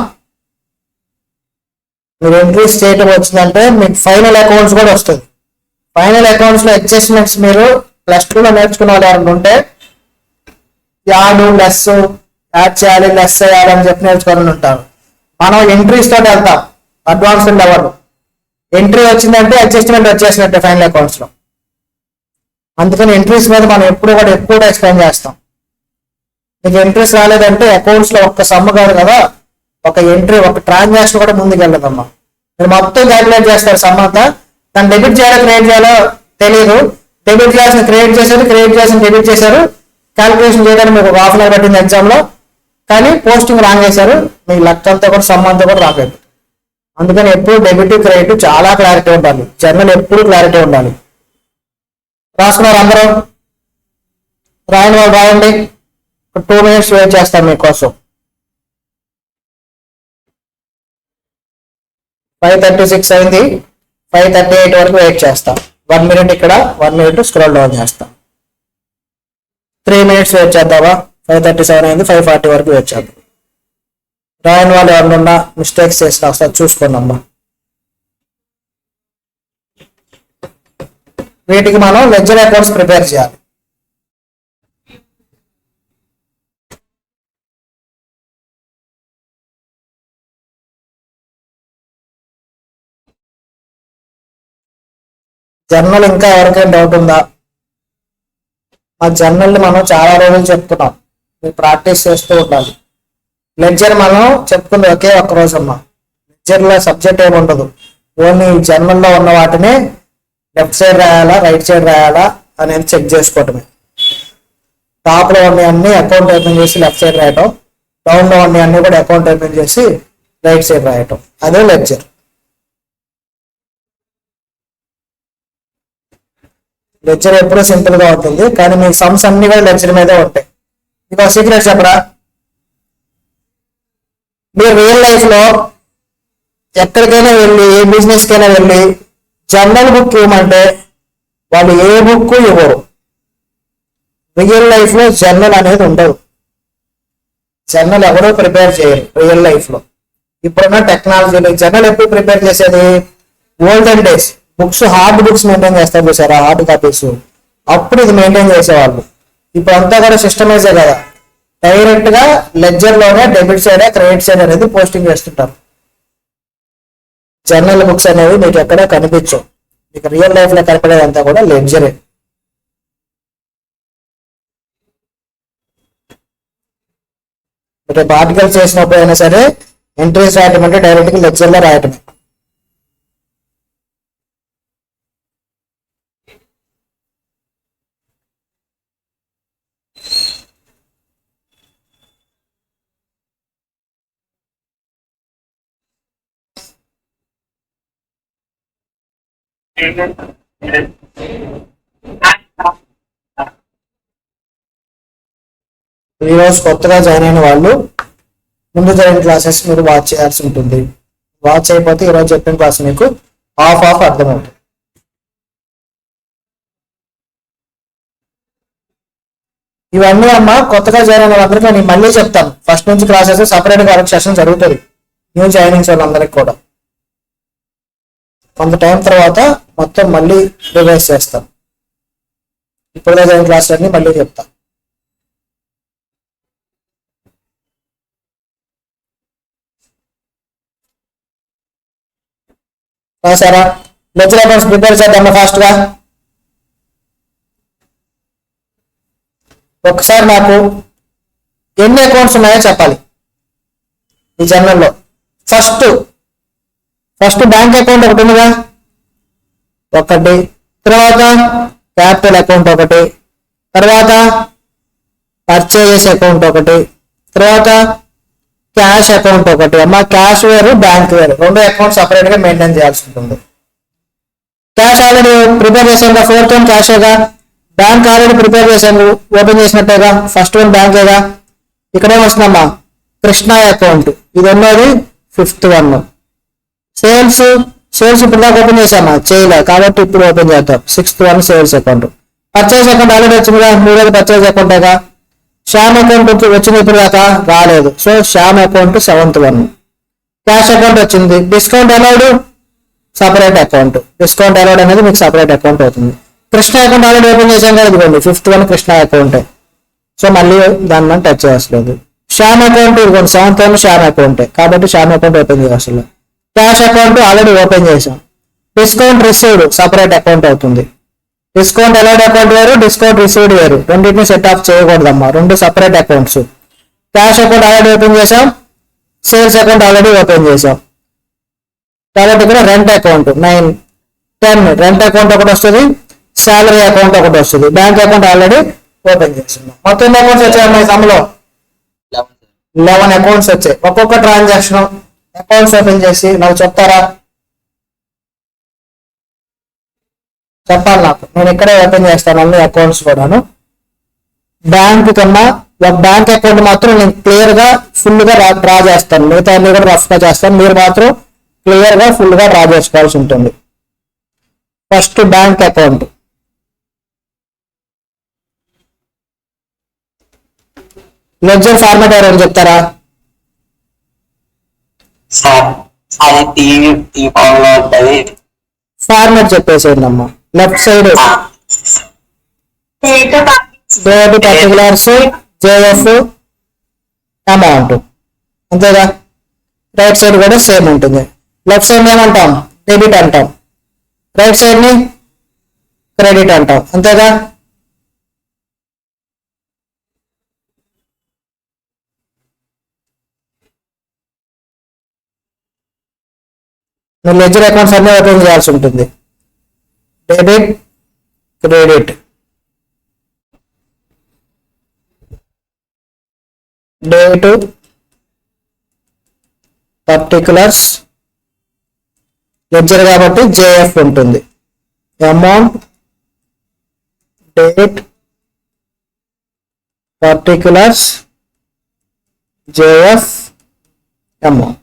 మీరు ఎంట్రీస్ చేయటం వచ్చిందంటే మీకు ఫైనల్ అకౌంట్స్ కూడా వస్తుంది. ఫైనల్ అకౌంట్స్ లో అడ్జస్ట్మెంట్స్ మీరు +2 లో నేర్చుకున్న వాళ్ళు ఎవరైనా ఉంటే యాడ్ లెస్ యాడ్ చేయాలి లెస్ చేయాలి అని చెప్పి నేర్చుకొని ఉంటారు. మనం ఎంట్రీస్ తోటి వెళ్తాం, అడ్వాన్స్డ్ లెవెల్. ఎంట్రీ వచ్చిందంటే అడ్జస్ట్మెంట్ వచ్చేసినట్టే ఫైనల్ అకౌంట్స్ లో. అందుకని ఎంట్రీస్ మీద మనం ఎప్పుడు కూడా ఎక్కువగా ఎక్స్ప్లెయిన్ చేస్తాం. మీకు ఎంట్రీస్ రాలేదంటే అకౌంట్స్ లో ఒక్క సమ్మ కాదు కదా, ఒక ఎంట్రీ ఒక ట్రాన్సాక్షన్ కూడా ముందుకు వెళ్ళదమ్మా. మీరు మొత్తం క్యాలిక్యులేట్ చేస్తారు సమ్ అంతా, దాన్ని డెబిట్ చేయాలో క్రియేట్ చేయాలో తెలియదు. డెబిట్ చేయాల్సిన క్రియేట్ చేశారు, క్రియేట్ చేసిన డెబిట్ చేశారు. క్యాలిక్యులేషన్ చేయడానికి మీకు ఒక హాఫ్ అన్ అవర్ పట్టింది ఎగ్జామ్ లో, కానీ పోస్టింగ్ రాంగ్ చేశారు. మీ లక్ అంతా కూడా సమ్ అంతా కూడా రాంగ్ అయిపోయింది. అందుకని ఎప్పుడు డెబిట్ క్రెడిట్ చాలా క్లారిటీ ఉండాలి. జర్నల్ ఎప్పుడు క్లారిటీ ఉండాలి. రాసుకున్నారు అందరూ? రాయని వాళ్ళు రాయండి. 2 minutes వెయిట్ చేస్తాను మీకోసం. 5:36 అయింది. 5:38 వరకు వెయిట్ చేస్తాం. 1 minute ఇక్కడ, 1 minute స్క్రోల్ డౌన్ చేస్తాం. 3 minutes వెయిట్ చేద్దామా? 5:37 అయింది. 5:40 వరకు వెయిట్ చేద్దాం. రాయని వాళ్ళు ఎవరన్నా మిస్టేక్స్ చేసిన ఒకసారి చూసుకోండి అమ్మా. వీటికి మనం లెడ్జర్ అకౌంట్స్ ప్రిపేర్ చేయాలి. జర్నల్ ఇంకా ఎవరికైనా డౌట్ ఉందా? ఆ జర్నల్ మనం చాలా రోజులు చెప్తున్నాం, మీరు ప్రాక్టీస్ చేస్తూ ఉండాలి. లెడ్జర్ మనం చెప్పుకుంది ఒకే ఒక్క రోజు అమ్మా. లెడ్జర్ లో సబ్జెక్ట్ ఏమి ఉండదు, ఓన్లీ జర్నల్లో ఉన్న వాటిని లెఫ్ట్ సైడ్ రాయాలా రైట్ సైడ్ రాయాలా అనేది చెక్ చేసుకోవటమే. టాప్ లో ఉన్నవన్నీ అకౌంట్ ఓపెన్ చేసి లెఫ్ట్ సైడ్ రాయటం, డౌన్ లో ఉన్నవన్నీ కూడా అకౌంట్ ఓపెన్ చేసి రైట్ సైడ్ రాయటం, అదే లెడ్జర్. లెక్చర్ ఎప్పుడూ సింపుల్ గా ఉంటుంది, కానీ మీ సమ్స్ అన్ని కూడా లెక్చర్ మీదే ఉంటాయి. మీకు సీక్రెట్ చెప్పరా? మీరు రియల్ లైఫ్ లో ఎక్కడికైనా వెళ్ళి ఏ బిజినెస్ కైనా వెళ్ళి జర్నల్ బుక్ ఇవ్వమంటే వాళ్ళు ఏ బుక్ ఇవ్వరు. రియల్ లైఫ్ లో జర్నల్ అనేది ఉండదు. జర్నల్ ఎవరో ప్రిపేర్ చేయరు రియల్ లైఫ్ లో. ఇప్పుడున్న టెక్నాలజీలో జర్నల్ ఎప్పుడు ప్రిపేర్ చేసేది? Olden days books, hard books maintain చేస్తారు చూసారా, హార్డ్ కాపీస్, అప్పుడు ఇది మెయింటైన్ చేసేవాళ్ళు. ఇప్పుడు అంతా కూడా సిస్టమైజే కదా, డైరెక్ట్ గా లెడ్జర్ లోనే డెబిట్ సైడ్ క్రెడిట్ సైడ్ అనేది పోస్టింగ్ చేస్తుంటారు. జర్నల్ బుక్స్ అనేవి మీకు ఎక్కడ కనిపించవు. మీకు రియల్ లైఫ్ లో కనపడేదంతా కూడా లెడ్జరే. రేపు ఆర్టికల్స్ చేసినప్పుడు అయినా సరే ఎంట్రీస్ రాయటం అంటే డైరెక్ట్ గా లెక్చర్ లో రాయటమే. ఈరోజు కొత్తగా జాయిన్ అయిన వాళ్ళు ముందు జరిగిన క్లాసెస్ మీరు వాచ్ చేయాల్సి ఉంటుంది. వాచ్ అయిపోతే ఈరోజు చెప్పిన క్లాస్ మీకు హాఫ్ అర్థమవుతుంది. ఇవన్నీ అమ్మ కొత్తగా జాయిన్ అయిన వాళ్ళందరికీ నేను మళ్ళీ చెప్తాను. ఫస్ట్ నుంచి క్లాసెస్ సపరేట్ గా సెషన్ జరుగుతుంది న్యూ జాయినింగ్స్ వాళ్ళందరికీ కూడా. కొంత టైం తర్వాత మొత్తం మళ్ళీ రివైజ్ చేస్తాను. ఇప్పుడుగా జరిగిన క్లాసులన్నీ మళ్ళీ చెప్తాను. రాసారా? లెక్చర్ అకౌంట్స్ ప్రిపేర్ చేద్దామా ఫాస్ట్ గా? ఒకసారి నాకు ఎన్ని అకౌంట్స్ ఉన్నాయో చెప్పాలి ఈ జర్నల్లో. ఫస్ట్ బ్యాంక్ అకౌంట్ ఒకటి ఉందిగా, ఒకటి. తర్వాత క్యాపిటల్ అకౌంట్ ఒకటి, తర్వాత పర్చేజెస్ అకౌంట్ ఒకటి, తర్వాత క్యాష్ అకౌంట్ ఒకటి. అమ్మ క్యాష్ వేరు బ్యాంక్ వేరు, రెండు అకౌంట్ సపరేట్ గా మెయింటైన్ చేయాల్సి ఉంటుంది. క్యాష్ ఆల్రెడీ ప్రిపేర్ చేశాను, 4th వన్ క్యాషేగా. బ్యాంక్ ఆల్రెడీ ప్రిపేర్ చేశాను, ఓపెన్ చేసినట్టేగా. ఫస్ట్ వన్ బ్యాంకేగా. ఇక్కడేం వస్తుందమ్మా? కృష్ణ అకౌంట్. ఇది ఉన్నది ఫిఫ్త్ వన్. సేల్స్ ఇప్పుడు దాకా ఓపెన్ చేసామా, చేయలే కాబట్టి ఇప్పుడు ఓపెన్ చేద్దాం. Sixth one sales account. Purchase account already వచ్చిందిగా, మూడోది పర్చేజ్ అకౌంటేగా. శ్యామ్ అకౌంట్ వచ్చింది ఇప్పుడు దాకా రాలేదు, so Shyam account seventh one. Cash account వచ్చింది. Discount allowed separate account. Discount allowed అనేది మీకు సపరేట్ అకౌంట్ అవుతుంది. కృష్ణ అకౌంట్ ఆల్రెడీ ఓపెన్ చేసాం కదా, ఇదిగోండి fifth one Krishna account, so మళ్ళీ దాన్ని మనం టచ్ చేయవసలేదు. శ్యామ్ అకౌంట్ ఇదిగోండి సెవెంత్ వన్ శ్యామ్ అకౌంటే, కాబట్టి శ్యామ్ అకౌంట్ ఓపెన్ చేయవసలేదు. క్యాష్ అకౌంట్ ఆల్రెడీ ఓపెన్ చేసాం. డిస్కౌంట్ రిసీవ్డ్ సపరేట్ అకౌంట్ అవుతుంది. డిస్కౌంట్ అలౌడ్ అకౌంట్ వేరు, డిస్కౌంట్ రిసీవ్డ్ వేరు, రెండింటిని సెట్ ఆఫ్ చేయకూడదమ్మా, రెండు separate accounts. Cash account already open చేసాం, సేల్స్ అకౌంట్ ఆల్రెడీ ఓపెన్ చేసాం. కాబట్టి ఇక్కడ రెంట్ అకౌంట్ 9, 10 రెంట్ అకౌంట్ ఒకటి వస్తుంది, శాలరీ అకౌంట్ ఒకటి వస్తుంది. బ్యాంక్ అకౌంట్ ఆల్రెడీ ఓపెన్ చేస్తున్నాం. మొత్తం ఎన్ని అకౌంట్స్ వచ్చాయి సమ్లో? 11 అకౌంట్స్ వచ్చాయి. ఒక్కొక్క ట్రాన్సాక్షన్ అకౌంట్స్ ఓపెన్ చేసి నాకు చెప్తారా? చెప్పాలి నాకు, నేను ఇక్కడే ఓపెన్ చేస్తాను అన్ని అకౌంట్స్ కూడాను. బ్యాంక్ కన్నా ఒక బ్యాంక్ అకౌంట్ మాత్రం నేను క్లియర్ గా ఫుల్ గా డ్రా చేస్తాను, మిగతా అన్ని కూడా రఫ్ గా చేస్తాను. మీరు మాత్రం క్లియర్ గా ఫుల్ గా డ్రా చేసుకోవాల్సి ఉంటుంది. First bank account. Ledger format ఎవరైనా చెప్తారా? సార్ అది టీవీ ఫామ్ లో ఉంటుంది. ఫార్మాట్ చెప్పేసేయండి అమ్మా. Left side date particulars, JF, amount, అంతేగా. రైట్ సైడ్ కూడా సేమ్ ఉంటుంది. లెఫ్ట్ సైడ్ ఏమంటాం? డెబిట్ అంటాం. రైట్ సైడ్ ని క్రెడిట్ అంటాం, అంతేగా. మీరు లెడ్జర్ అకౌంట్స్ అన్నీ ఓపెన్ చేయాల్సి ఉంటుంది. Debit, credit, date, particulars, ledger కాబట్టి జేఎఫ్ ఉంటుంది. Amount, date, particulars, JF, amount.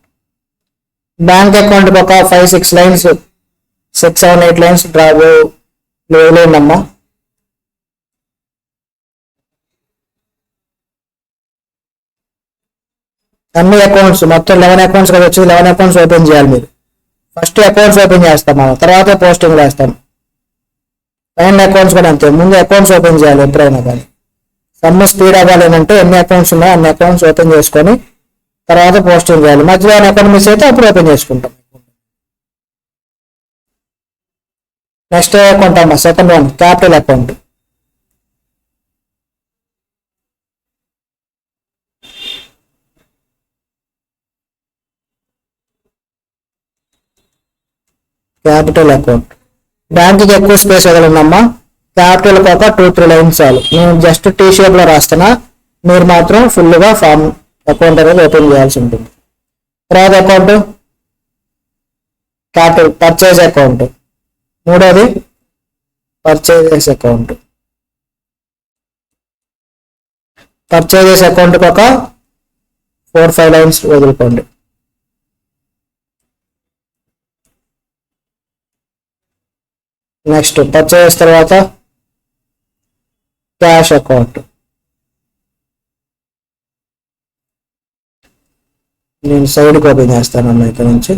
Bank account ఒక 5-6 లైన్స్, 6-7-8 లైన్స్ డ్రా లేదమ్మా. అన్ని అకౌంట్స్ మొత్తం 11 అకౌంట్స్ కదా వచ్చి 11 అకౌంట్స్ ఓపెన్ చేయాలి మీరు. ఫస్ట్ అకౌంట్స్ ఓపెన్ చేస్తాం మనం, తర్వాత పోస్టింగ్ వేస్తాం. పైన అకౌంట్స్ కూడా అంతే, ముందు అకౌంట్స్ ఓపెన్ చేయాలి ఎప్పుడైనా కానీ. సమ్ము స్పీడ్ అవ్వాలి అంటే ఎన్ని అకౌంట్స్ ఉన్నాయో అన్ని అకౌంట్స్ ఓపెన్ చేసుకొని తర్వాత పోస్టింగ్ చేయాలి. మధ్యలో అకౌంట్ మిస్ అయితే అప్పుడు ఓపెన్ చేసుకుంటాం. నెక్స్ట్ అకౌంట్ అమ్మా, second one capital account. Capital account బ్యాంకుకి ఎక్కువ స్పేస్ వదలందమ్మా. క్యాపిటల్ ఒక 2-3 లైన్స్ చాలు. నేను జస్ట్ టీ షేప్ లో రాస్తున్నా, మీరు మాత్రం ఫుల్ గా ఫామ్ అకౌంట్ అనేది ఓపెన్ చేయాల్సి ఉంటుంది. తర్వాత అకౌంట్ క్యాపిటల్ పర్చేజ్ అకౌంట్. మూడోది పర్చేజెస్ అకౌంట్. పర్చేజెస్ అకౌంట్ ఒక 4-5 లైన్స్ వదులుకోండి. నెక్స్ట్ పర్చేస్ తర్వాత క్యాష్ అకౌంట్. నేను సైడ్కి ఓపెన్ చేస్తాను ఇక్కడ నుంచి.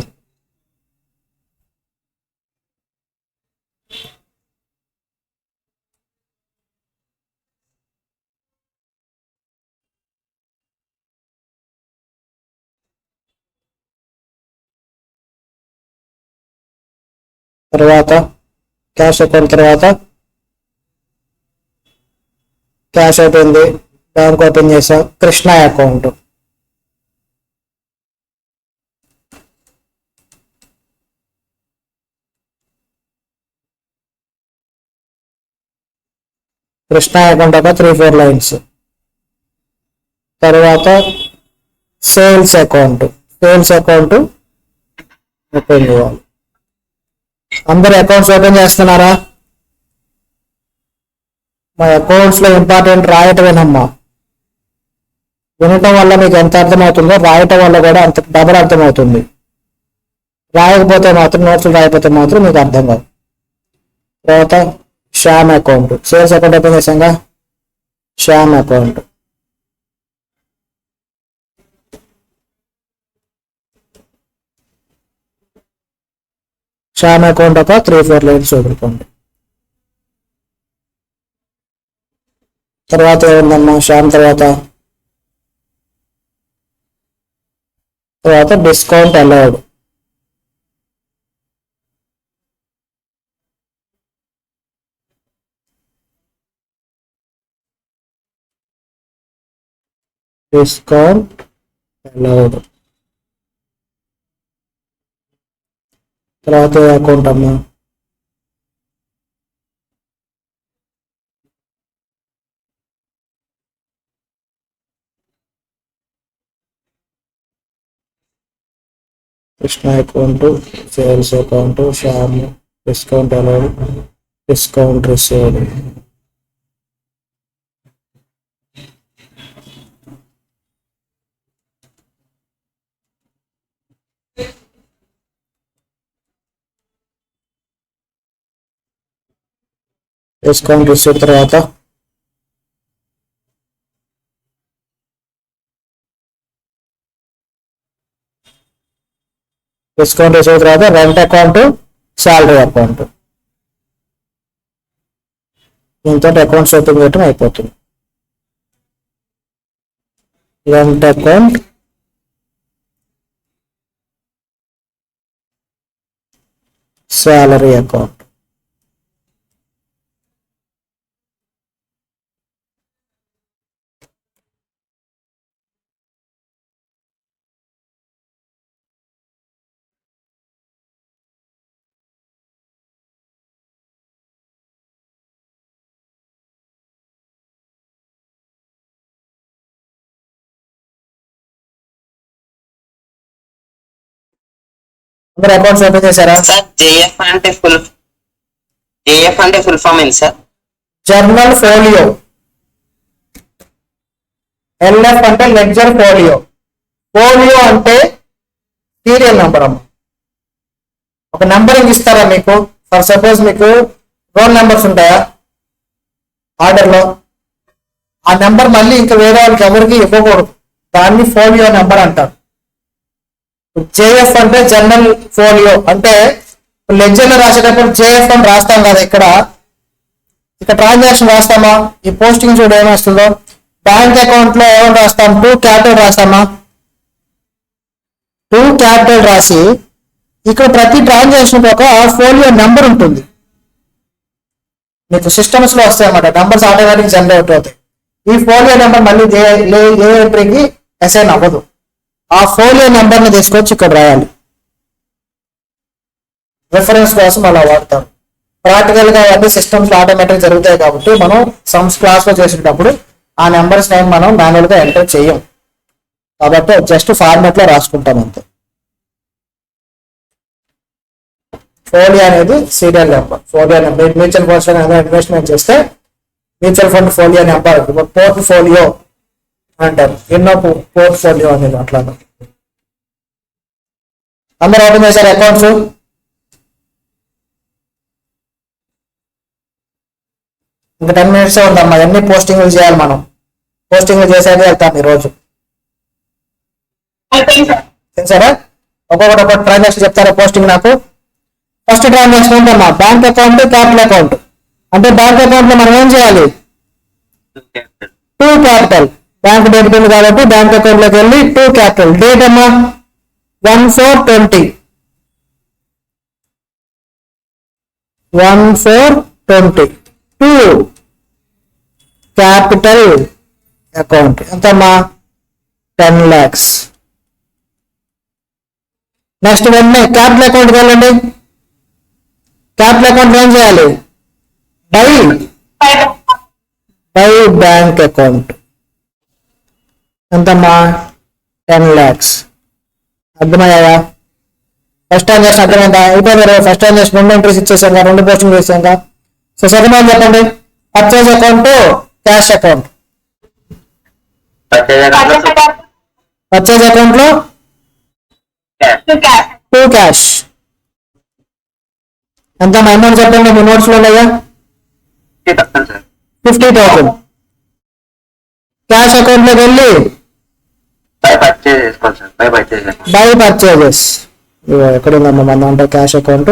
తర్వాత క్యాష్ అకౌంట్ తర్వాత క్యాష్ అయిపోయింది, బ్యాంక్ ఓపెన్ చేసాం. కృష్ణ అకౌంట్. కృష్ణ అకౌంట్ ఒక 3-4 లైన్స్. తర్వాత sales account. Sales account open చేయాలి. అందరు అకౌంట్స్ ఓపెన్ చేస్తున్నారా? మా అకౌంట్స్ లో ఇంపార్టెంట్ రాయటమేనమ్మా. వినటం వల్ల మీకు ఎంత అర్థమవుతుందో రాయటం వల్ల కూడా అంత డబల్ అర్థమవుతుంది. రాయకపోతే మాత్రం నోట్స్లు రాయకపోతే మాత్రం మీకు అర్థం కాదు. తర్వాత Shyam account, sales account open చేసాక శ్యామ్ అకౌంట్. శ్యామ్ అకౌంట్ ఒక 3-4 లైన్స్ వదులుకోండి. తర్వాత ఏముందమ్మా శ్యామ్ తర్వాత డిస్కౌంట్ అలౌడ్. Discount allowed. తర్వాత అకౌంట్ అమ్మా Krishna account, sales account, Shyam, discount allowed, discount received. Discount received తర్వాత డిస్కౌంట్ రిసీవ్ తర్వాత రెంట్ అకౌంట్, శాలరీ అకౌంట్. దీంతో అకౌంట్స్ ఓపెన్ చేయడం అయిపోతుంది. Rent account, salary account. అందరు అకౌంట్స్ ఓపెన్ చేశారా? సార్ జేఎఫ్ అంటే ఫుల్ ఫామ్ ఏంటి సార్? Journal folio. ఎల్ఎఫ్ అంటే లెడ్జర్ ఫోలియో. ఫోలియో అంటే సీరియల్ నెంబర్ అమ్మ. ఒక నెంబరింగ్ ఇస్తారా మీకు? ఫర్ సపోజ్ మీకు రోల్ నెంబర్స్ ఉంటాయా ఆర్డర్లో? ఆ నెంబర్ మళ్ళీ ఇంకా వేరే వాళ్ళకి ఎవరికి ఇవ్వకూడదు. దాన్ని ఫోలియో నెంబర్ అంటారు. జేఎఫ్ అంటే జర్నల్ ఫోలియో. అంటే లెడ్జర్లో రాసేటప్పుడు జేఎఫ్ అని రాస్తాం కదా, ఇక్కడ ట్రాన్సాక్షన్ రాస్తామా? ఈ పోస్టింగ్ చూడ ఏమొస్తుందో, బ్యాంక్ అకౌంట్ లో ఏమని రాస్తాం? 2 క్యాపిటల్ రాస్తామా? 2 క్యాపిటల్ రాసి ఇక్కడ ప్రతి ట్రాన్సాక్షన్ ఒక ఫోలియో నెంబర్ ఉంటుంది. మీకు సిస్టమ్స్ లో వస్తాయి అన్నమాట, నెంబర్స్ ఆటోమేటిక్ జనరేట్ అవుతాయి. ఈ ఫోలియో నెంబర్ మళ్ళీ ఏ ఎంట్రీకి అసైన్ అవ్వదు. ఆ ఫోలియో నెంబర్ని తీసుకొచ్చి ఇక్కడ రాయాలి. రిఫరెన్స్ కోసం అలా వాడతాం. ప్రాక్టికల్ గా అవన్నీ సిస్టమ్స్ ఆటోమేటిక్ జరుగుతాయి కాబట్టి మనం సమ్స్ క్లాస్ లో చేసేటప్పుడు ఆ నెంబర్స్ నేమ్ మనం మాన్యువల్ గా ఎంటర్ చేయం. కాబట్టి జస్ట్ ఫార్మాట్ లో రాసుకుంటాం అంతే. ఫోలియో అనేది serial number. Folio number mutual funds investment చేస్తే mutual fund folio number, portfolio అంటారు. ఎన్నో పోర్ట్ఫోలియో అనేది అట్లా. అందరూ ఓపెన్ చేశారు అకౌంట్స్? ఇంకా 10 minutes ఉందమ్మా. ఎన్ని పోస్టింగ్లు చేయాలి మనం? పోస్టింగ్లు చేసేది వెళ్తాం ఈరోజు. సరే, ఒక్కొక్కటి ట్రాన్సాక్షన్ చెప్తారా పోస్టింగ్ నాకు? ఫస్ట్ ట్రాన్సాక్షన్ ఏంటమ్మా? Bank account, capital account. అంటే బ్యాంక్ అకౌంట్ లో మనం ఏం చేయాలి? 2 క్యాపిటల్. బ్యాంక్ డెబిట్ ఉంది కాబట్టి బ్యాంక్ అకౌంట్ లోకి వెళ్ళి 2 క్యాపిటల్. డేట్ అమ్మా 1/4/20. 1/4/20. 2 క్యాపిటల్ అకౌంట్ ఎంతమ్మా? 10 lakhs. నెక్స్ట్ వెంటనే క్యాపిటల్ అకౌంట్కి వెళ్ళండి. క్యాపిటల్ అకౌంట్ ఏం చేయాలి? బై బ్యాంక్ అకౌంట్ ఎంతమ్మా? 10 lakhs. అర్థమయ్యాయా? ఫస్ట్ ట్రాన్సాక్షన్ అర్థమైందా? అయిపోయింది. ఫస్ట్ ట్రాన్సాక్షన్ 2 ఎంట్రీస్ ఇచ్చేసాం, 2 పోస్టింగ్ చేసాం. సో సెకండ్ వన్ చెప్పండి. Purchase account, cash account. Purchase account purchase account లో to cash. Two cash. ఎంత అమౌంట్ చెప్పండి మీ నోట్స్ లో లేదా? 50,000 సార్. 50,000. క్యాష్ అకౌంట్ లోకి వెళ్ళి బై పర్చేజ్ చేసుకోవాలి సార్. By purchase account. By purchases. ఎక్కడ ఉందమ్మా మన అంటే cash account?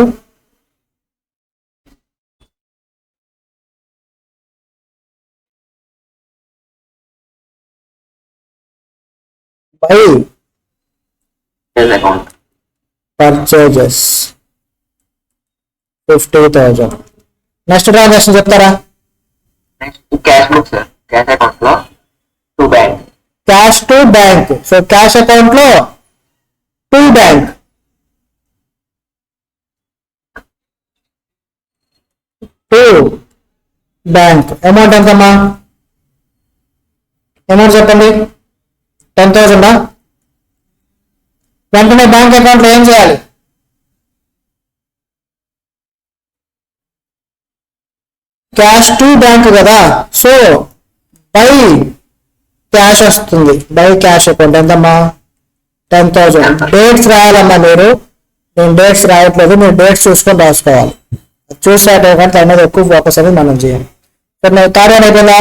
By purchase account. Purchases 50,000. Next transaction చెప్తారా? Next cash book sir. Cash account లో to bank. Cash to bank. So cash account లో to bank. To bank. Amount ఎంతమ్మా? Amount చెప్పండి. 10,000. వెంటనే బ్యాంక్ అకౌంట్ లో ఏం చేయాలి? క్యాష్ టు బ్యాంక్ కదా, సో బై క్యాష్ వస్తుంది. బై క్యాష్ అకౌంట్ ఎంతమ్మా? 10,000. డేట్స్ రాయాలమ్మా మీరు. నేను డేట్స్ రాయట్లేదు, మీరు డేట్స్ చూసుకొని రాసుకోవాలి. చూసాక దాని మీద ఎక్కువ ఫోకస్ అనేది మనం చేయాలి. థర్డ్ వన్ అయిపోయిందా?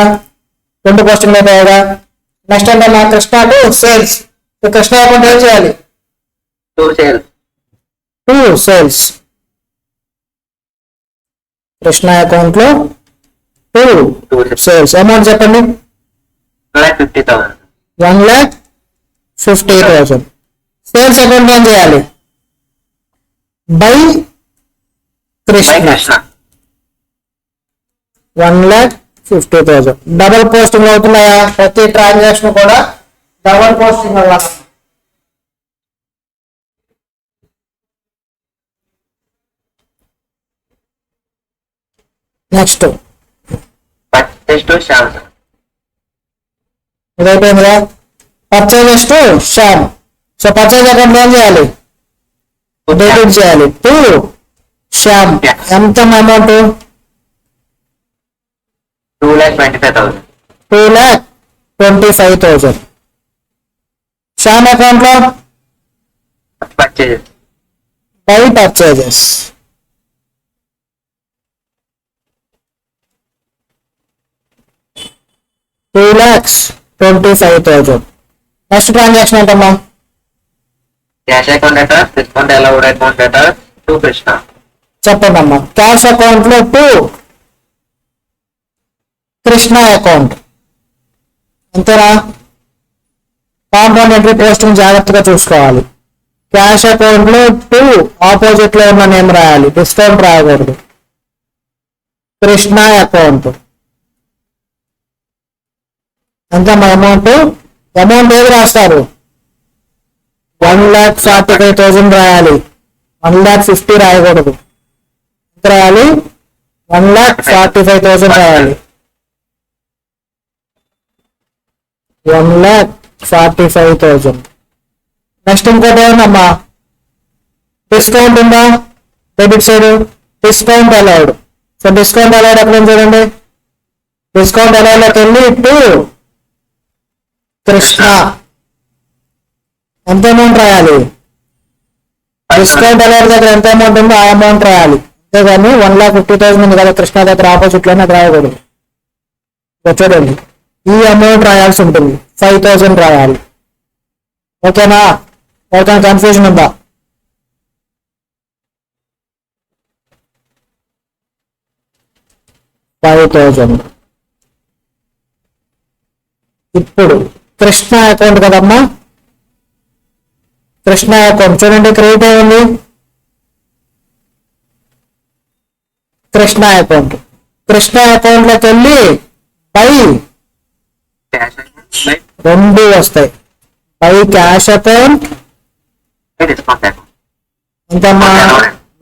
2 పోస్టింగ్ అయిపోయాగా. నెక్స్ట్ అంటే మా Krishna to sales. Krishna account ఏం చేయాలి? To sale. To sales. Krishna account లో టు సేల్స్. అమౌంట్ చెప్పండి. 50,000. 1,50,000. సేల్స్ అకౌంట్ ఏం చేయాలి? By Krishna. Krishna. 1,50,000. Double posting అవుతున్నాయా? ప్రతి ట్రాన్సాక్షన్ కూడా డబుల్ పోస్టింగ్ అవ్వాలి. Next purchase to Shyam sir. ఇది అయిపోయిందిగా. Purchases to Shyam. So purchase account ఏం చేయాలి? డెబిట్ చేయాలి టు శ్యామ్. ఎంత అమౌంట్? 2,25,000. 2,25,000. శ్యామ్ అకౌంట్ లో purchase. By purchases. $2,25,000. Next transaction ఏంటమ్మా? Cash account attach. Discount allowed account attach to Krishna. చెప్పండి అమ్మా. క్యాష్ అకౌంట్ లో టు కృష్ణ అకౌంట్. అంతేనా? కాంపౌండ్ ఎంట్రీ పోస్టింగ్ జాగ్రత్తగా చూసుకోవాలి. క్యాష్ అకౌంట్ లో టు ఆపోజిట్ లో ఉన్న నేమ్ రాయాలి, డిస్కౌంట్ రాయకూడదు. కృష్ణ అకౌంట్. ఎంత అమౌంట్? అమౌంట్ ఏది రాస్తారు? 1,45,000 రాయాలి. 1,50,000 రాయకూడదు. ఎంత రాయాలి? 1,45,000 రాయాలి. 1,45,000. నెక్స్ట్ ఇంకోటి ఏమన్నా? డిస్కౌంట్ ఉందా? Debit side discount allowed. So discount allowed ఎక్కడ ఉంది చూడండి. డిస్కౌంట్ అలౌడ్ లోకి వెళ్ళి టు కృష్ణ. ఎంత అమౌంట్ రాయాలి? డిస్కౌంట్ అలౌడ్ దగ్గర ఎంత అమౌంట్ ఉందో ఆ అమౌంట్ రాయాలి. అంతేగాని 1,50,000 ఉంది కదా కృష్ణ దగ్గర, ఆపోజిట్ లోనే అది రాయకూడదు. చూడండి, ఈ అమౌంట్ రాయాల్సి ఉంటుంది. 5,000 రాయాలి. ఓకేనా? ఎవరికైనా కన్ఫ్యూజన్ ఉందా? $5,000. ఇప్పుడు కృష్ణ అకౌంట్ కదమ్మా. కృష్ణ అకౌంట్ చూడండి, క్రెడిట్ అయింది. కృష్ణ అకౌంట్. కృష్ణ అకౌంట్ లోకి వెళ్ళి బై క్యాష్ అకౌంట్ బై 2 వస్తాయి. By cash account discount account. ఎంతమ్మా?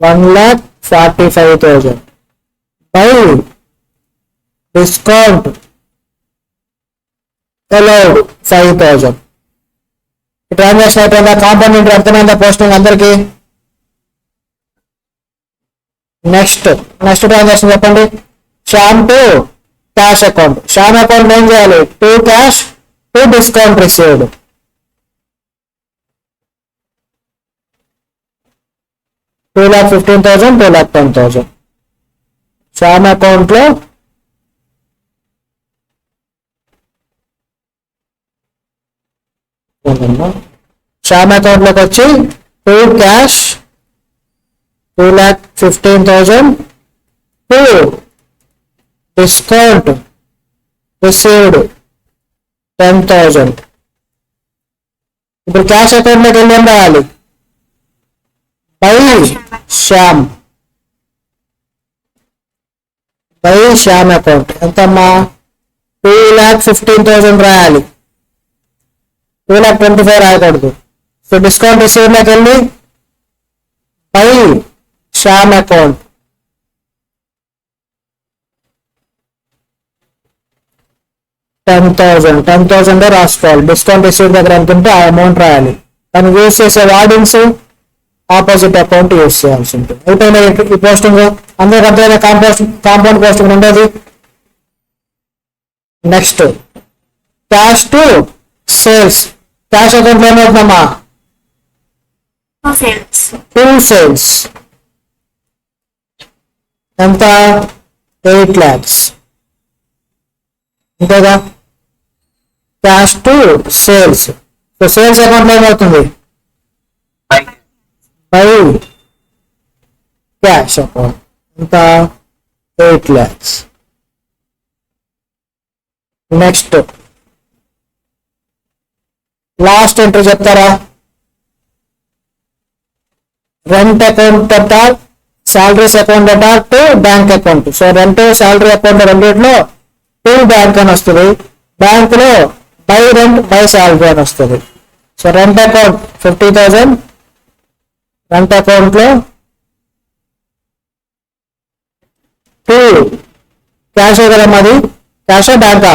1,45,000. By discount allowed 5,000. ట్రాన్సాక్షన్ అయిపోయిందా? కాంపోనెంట్ అర్థమైందా? పోస్టింగ్ అందరికి. నెక్స్ట్ ట్రాన్సాక్షన్ చెప్పండి. Shyam to cash account. Shyam account ఏం చేయాలి? To cash to discount received. $2,15,000, $2,10,000. Shyam account లో శ్యామ్ అకౌంట్ లోకి వచ్చి to cash $2,15,000 to discount received 10,000. ఇప్పుడు క్యాష్ అకౌంట్ లోకి వెళ్ళి ఏం రాయాలి? By Shyam. By Shyam account ఎంతమ్మా? 2,15,000 రాయాలి. 2,25,000 రాయకూడదు. సో డిస్కౌంట్ రిసీవ్ లోకి వెళ్ళి బై శ్యామ్ అకౌంట్ 10,000 రాసుకోవాలి. డిస్కౌంట్ రిసీవ్ దగ్గర అనుకుంటే ఆ అమౌంట్ రాయాలి. కానీ యూజ్ చేసే వార్డింగ్స్ ఆపోజిట్ అకౌంట్ యూజ్ చేయాల్సి ఉంటుంది. అయిపోయినా ఈ పోస్టింగ్ అందరికి అర్థమైన కాంపౌండ్ పోస్టింగ్ ఉండదు. Next cash to sales. Cash account లో ఏమవుతుందమ్మా? సేల్స్. టు సేల్స్ ఎంత? 8 lakhs. అంతేగా? Cash to sales. So sales account లో ఏమవుతుంది? బై క్యాష్ అకౌంట్ ఎంత? 8 lakhs. నెక్స్ట్ లాస్ట్ ఎంట్రీ చెప్తారా? Rent account data, salaries account debtor to bank account. So rent salary account రెండింటిలో to bank అని వస్తుంది. Bank లో బై రెంట్ బై సాలరీ అని వస్తుంది. So rent account 50,000. Rent account లో to cash కదమ్మా, అది క్యాషా బ్యాంకా?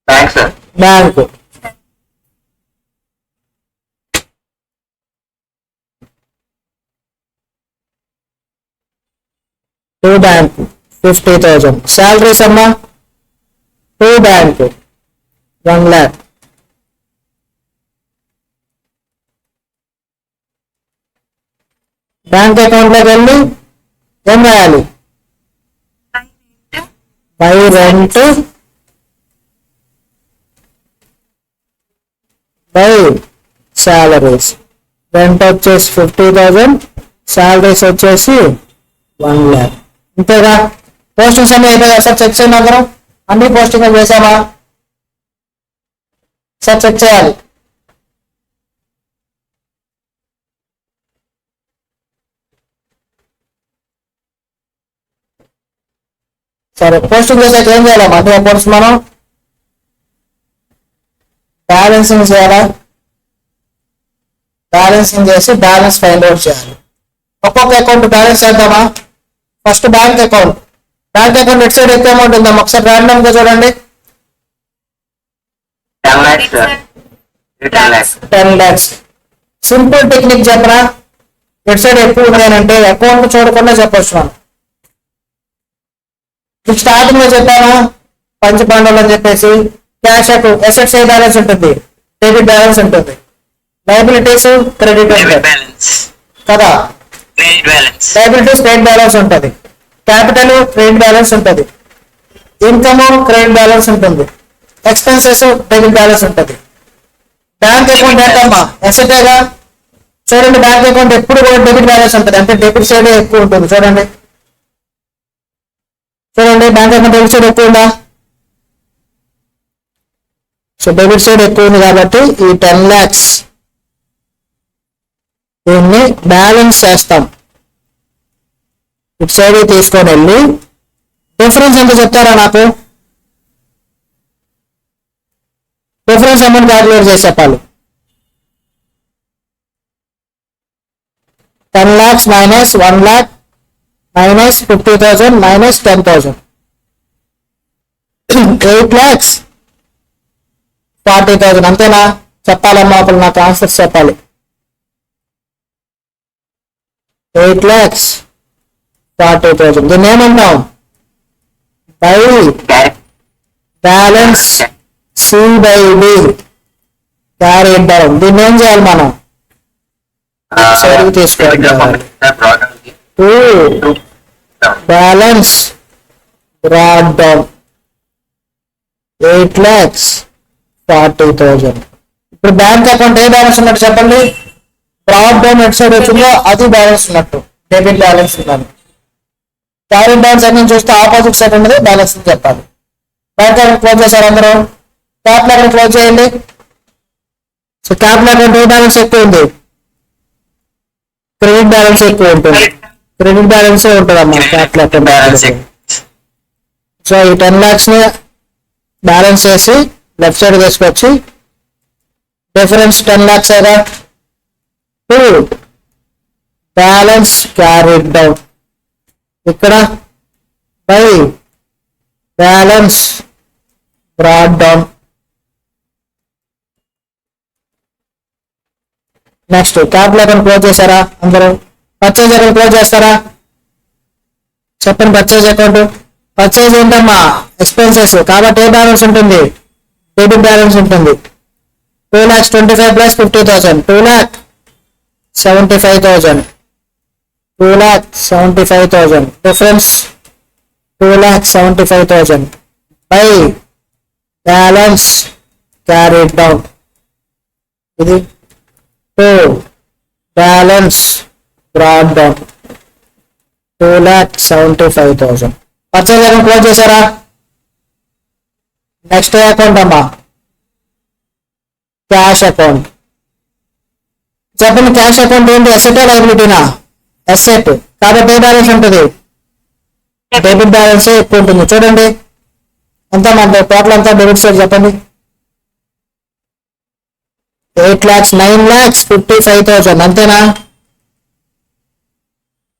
Thanks sir. Bank. To bank 50,000. Salaries అమ్మా to bank 1 lakh. Bank account లోకి వెళ్ళి ఏం రాయాలి? By rent by salaries. Rent వచ్చేసి 50,000, సాలరీస్ వచ్చేసి 1 lakh. ఇంతేగా? పోస్టింగ్స్ అన్నీ అయిపోయా సార్? చెక్ చేయండి అందరూ. అన్ని పోస్టింగ్ చేసామా సార్? చెక్ చేయాలి. సరే, పోస్టింగ్ చేసాక ఏం చేయాలమ్మా? అన్ని అకౌంట్స్ మనం బ్యాలెన్సింగ్ చేయాలా? బ్యాలెన్సింగ్ చేసి బ్యాలెన్స్ ఫైండ్ అవుట్ చేయాలి. ఒక్కొక్క అకౌంట్ బ్యాలెన్స్ చేద్దామా? First bank account. Bank account at side ఎక్కువ అమౌంట్ ఉందా? ఒకసారి ర్యాండమ్ గా చూడండి. 10 lakhs sir. 10 lakhs. 10 lakhs. Simple technique చెప్పరా? ఎట్ సైడ్ ఎక్కువ ఉన్నాయంటే అకౌంట్ చూడకుండా చెప్పొచ్చు మనం. స్టార్టింగ్ లో చెప్పాను పంచపాండవులు అని చెప్పేసి. క్యాష్ అకౌంట్ ఎసెట్స్ ఏ బ్యాలెన్స్ ఉంటుంది? డెబిట్ బ్యాలెన్స్ ఉంటుంది. లయబిలిటీస్ క్రెడిట్ ఉంటుంది కదా? లయబిలిటీస్ క్రెడిట్ బ్యాలెన్స్ ఉంటుంది. క్యాపిటల్ క్రెడిట్ బ్యాలెన్స్ ఉంటుంది. ఇన్కమ్ క్రెడిట్ బ్యాలెన్స్ ఉంటుంది. ఎక్స్పెన్సెస్ డెబిట్ బ్యాలెన్స్ ఉంటుంది. బ్యాంక్ అకౌంట్ ఏంటమ్మా? ఎసెటేగా. చూడండి, బ్యాంక్ అకౌంట్ ఎప్పుడు కూడా డెబిట్ బ్యాలెన్స్ ఉంటుంది. అంటే డెబిట్ సైడ్ ఎక్కువ ఉంటుంది. చూడండి బ్యాంక్ అకౌంట్ డెబిట్ సైడ్ ఎక్కువ ఉందా? సో డెబిట్ సైడ్ ఎక్కువ ఉంది కాబట్టి ఈ 10 lakhs దీన్ని బ్యాలెన్స్ చేస్తాం. ఇటు సైడ్ తీసుకొని వెళ్ళి డిఫరెన్స్ ఎంత చెప్తారా నాకు? డిఫరెన్స్ అమౌంట్ క్యాలిక్యులేట్ చేసి చెప్పాలి. 10 lakhs minus 1 lakh minus 50,000 minus 10,000. 8 lakhs 40,000. అంతేనా? చెప్పాలమ్మా, అప్పుడు నాకు ఆన్సర్స్ చెప్పాలి. 8 lakhs 40,000. దీన్ని ఏమంటాం? By balance C/D carried down. దీన్ని ఏం చేయాలి మనం? సైడ్కి తీసుకోవాలి. To balance brought down 8,40,000. ఇప్పుడు బ్యాంక్ అకౌంట్ ఏ బ్యాలెన్స్ ఉన్నట్టు చెప్పండి? బ్రాడ్ డౌన్ ఎట్ సైడ్ వచ్చిందో అది బ్యాలెన్స్ ఉన్నట్టు, డెబిట్ బ్యాలెన్స్ ఉందని. క్యారీడ్ డౌన్ సైడ్ నుంచి చూస్తే ఆపోజిట్ సైడ్ ఉన్నది బ్యాలెన్స్ అని చెప్పాలి. బ్యాంక్ అకౌంట్ క్లోజ్ చేశారు అందరూ. క్యాపిటల్ అకౌంట్ క్లోజ్ చేయండి. సో క్యాపిటల్ అకౌంట్ ఏ బ్యాలెన్స్ ఎక్కువ ఉంది? క్రెడిట్ బ్యాలెన్స్ ఎక్కువ ఉంటుంది. క్రెడిట్ బ్యాలెన్స్ ఉంటుంది అమ్మా క్యాపిటల్ అకౌంట్. సో ఈ 10 lakhs ని బ్యాలెన్స్ చేసి లెఫ్ట్ సైడ్ తీసుకొచ్చి డిఫరెన్స్ 10 lakhs కదా, టు బ్యాలెన్స్ క్యారీడ్ డౌన్ ఇక్కడ by balance brought down. Next capital account close చేశారా అందరూ? పర్చేజ్ అకౌంట్ క్లోజ్ చేస్తారా? చెప్పండి. పర్చేజ్ అకౌంట్, పర్చేజ్ ఏంటమ్మా? ఎక్స్పెన్సెస్ కాబట్టి ఏ బ్యాలెన్స్ ఉంటుంది? డెబిట్ బ్యాలెన్స్ ఉంటుంది. 2,25,000 plus 50,000, 2,75,000, 2,75,000 difference 2,75,000 by balance carried down. ఇది to balance brought down 2,75,000. Purchase account close చేశారా? నెక్స్ట్ అకౌంట్ అమ్మా క్యాష్ అకౌంట్. చెప్పండి క్యాష్ అకౌంట్ ఏంటి? అసెట్ లయబిలిటీనా? అసెట్ కాబట్టి ఏ బ్యాలెన్స్ ఉంటుంది? డెబిట్ బ్యాలెన్స్ ఎక్కువ ఉంటుంది. చూడండి ఎంత మన టోటల్ అంతా డెబిట్ సైడ్ చెప్పండి. 8 lakhs 9,55,000 అంతేనా?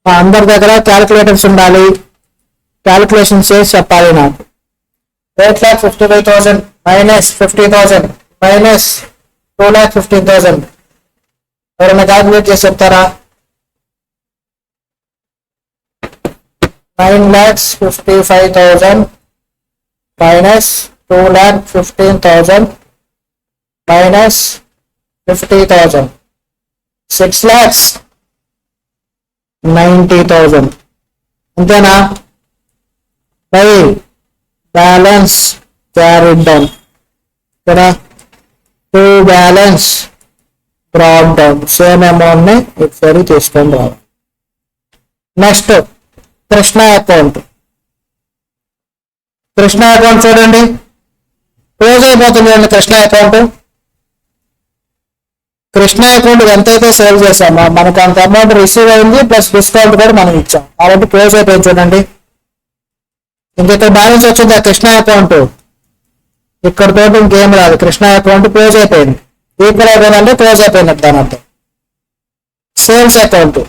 అందరి దగ్గర క్యాలిక్యులేటర్స్ ఉండాలి, క్యాలిక్యులేషన్ చేసి చెప్పాలి నాకు. 8,55,000 మైనస్ 50,000 మైనస్ 2,15,000 ఎవరైనా క్యాలిక్యులేట్ చేసి చెప్తారా? 9,55,000 మైనస్ 2,15,000 మైనస్ 50,000 6,90,000 అంతేనా? బై బ్యాలెన్స్ క్యారీడ్ డౌన్ ఇక్కడ to balance brought down. Same amount ని ఒకసారి తీసుకొని రావాలి. Next Krishna account. Krishna account చూడండి క్లోజ్ అయిపోతుంది అండి. కృష్ణ అకౌంట్ ఎంతైతే సేల్ చేసామో మనకు అంత అమౌంట్ రిసీవ్ అయింది ప్లస్ డిస్కౌంట్ కూడా మనం ఇచ్చాం కాబట్టి క్లోజ్ అయిపోయింది. చూడండి ఇంకెక్కడ బ్యాలెన్స్ వచ్చింది. ఆ కృష్ణ అకౌంట్ ఇక్కడ తోటి ఇంకేం రాదు. కృష్ణ అకౌంట్ క్లోజ్ అయిపోయింది. ఈక్వల్ అయిపోయిందంటే క్లోజ్ అయిపోయినట్టు దాని అర్థం. Sales account.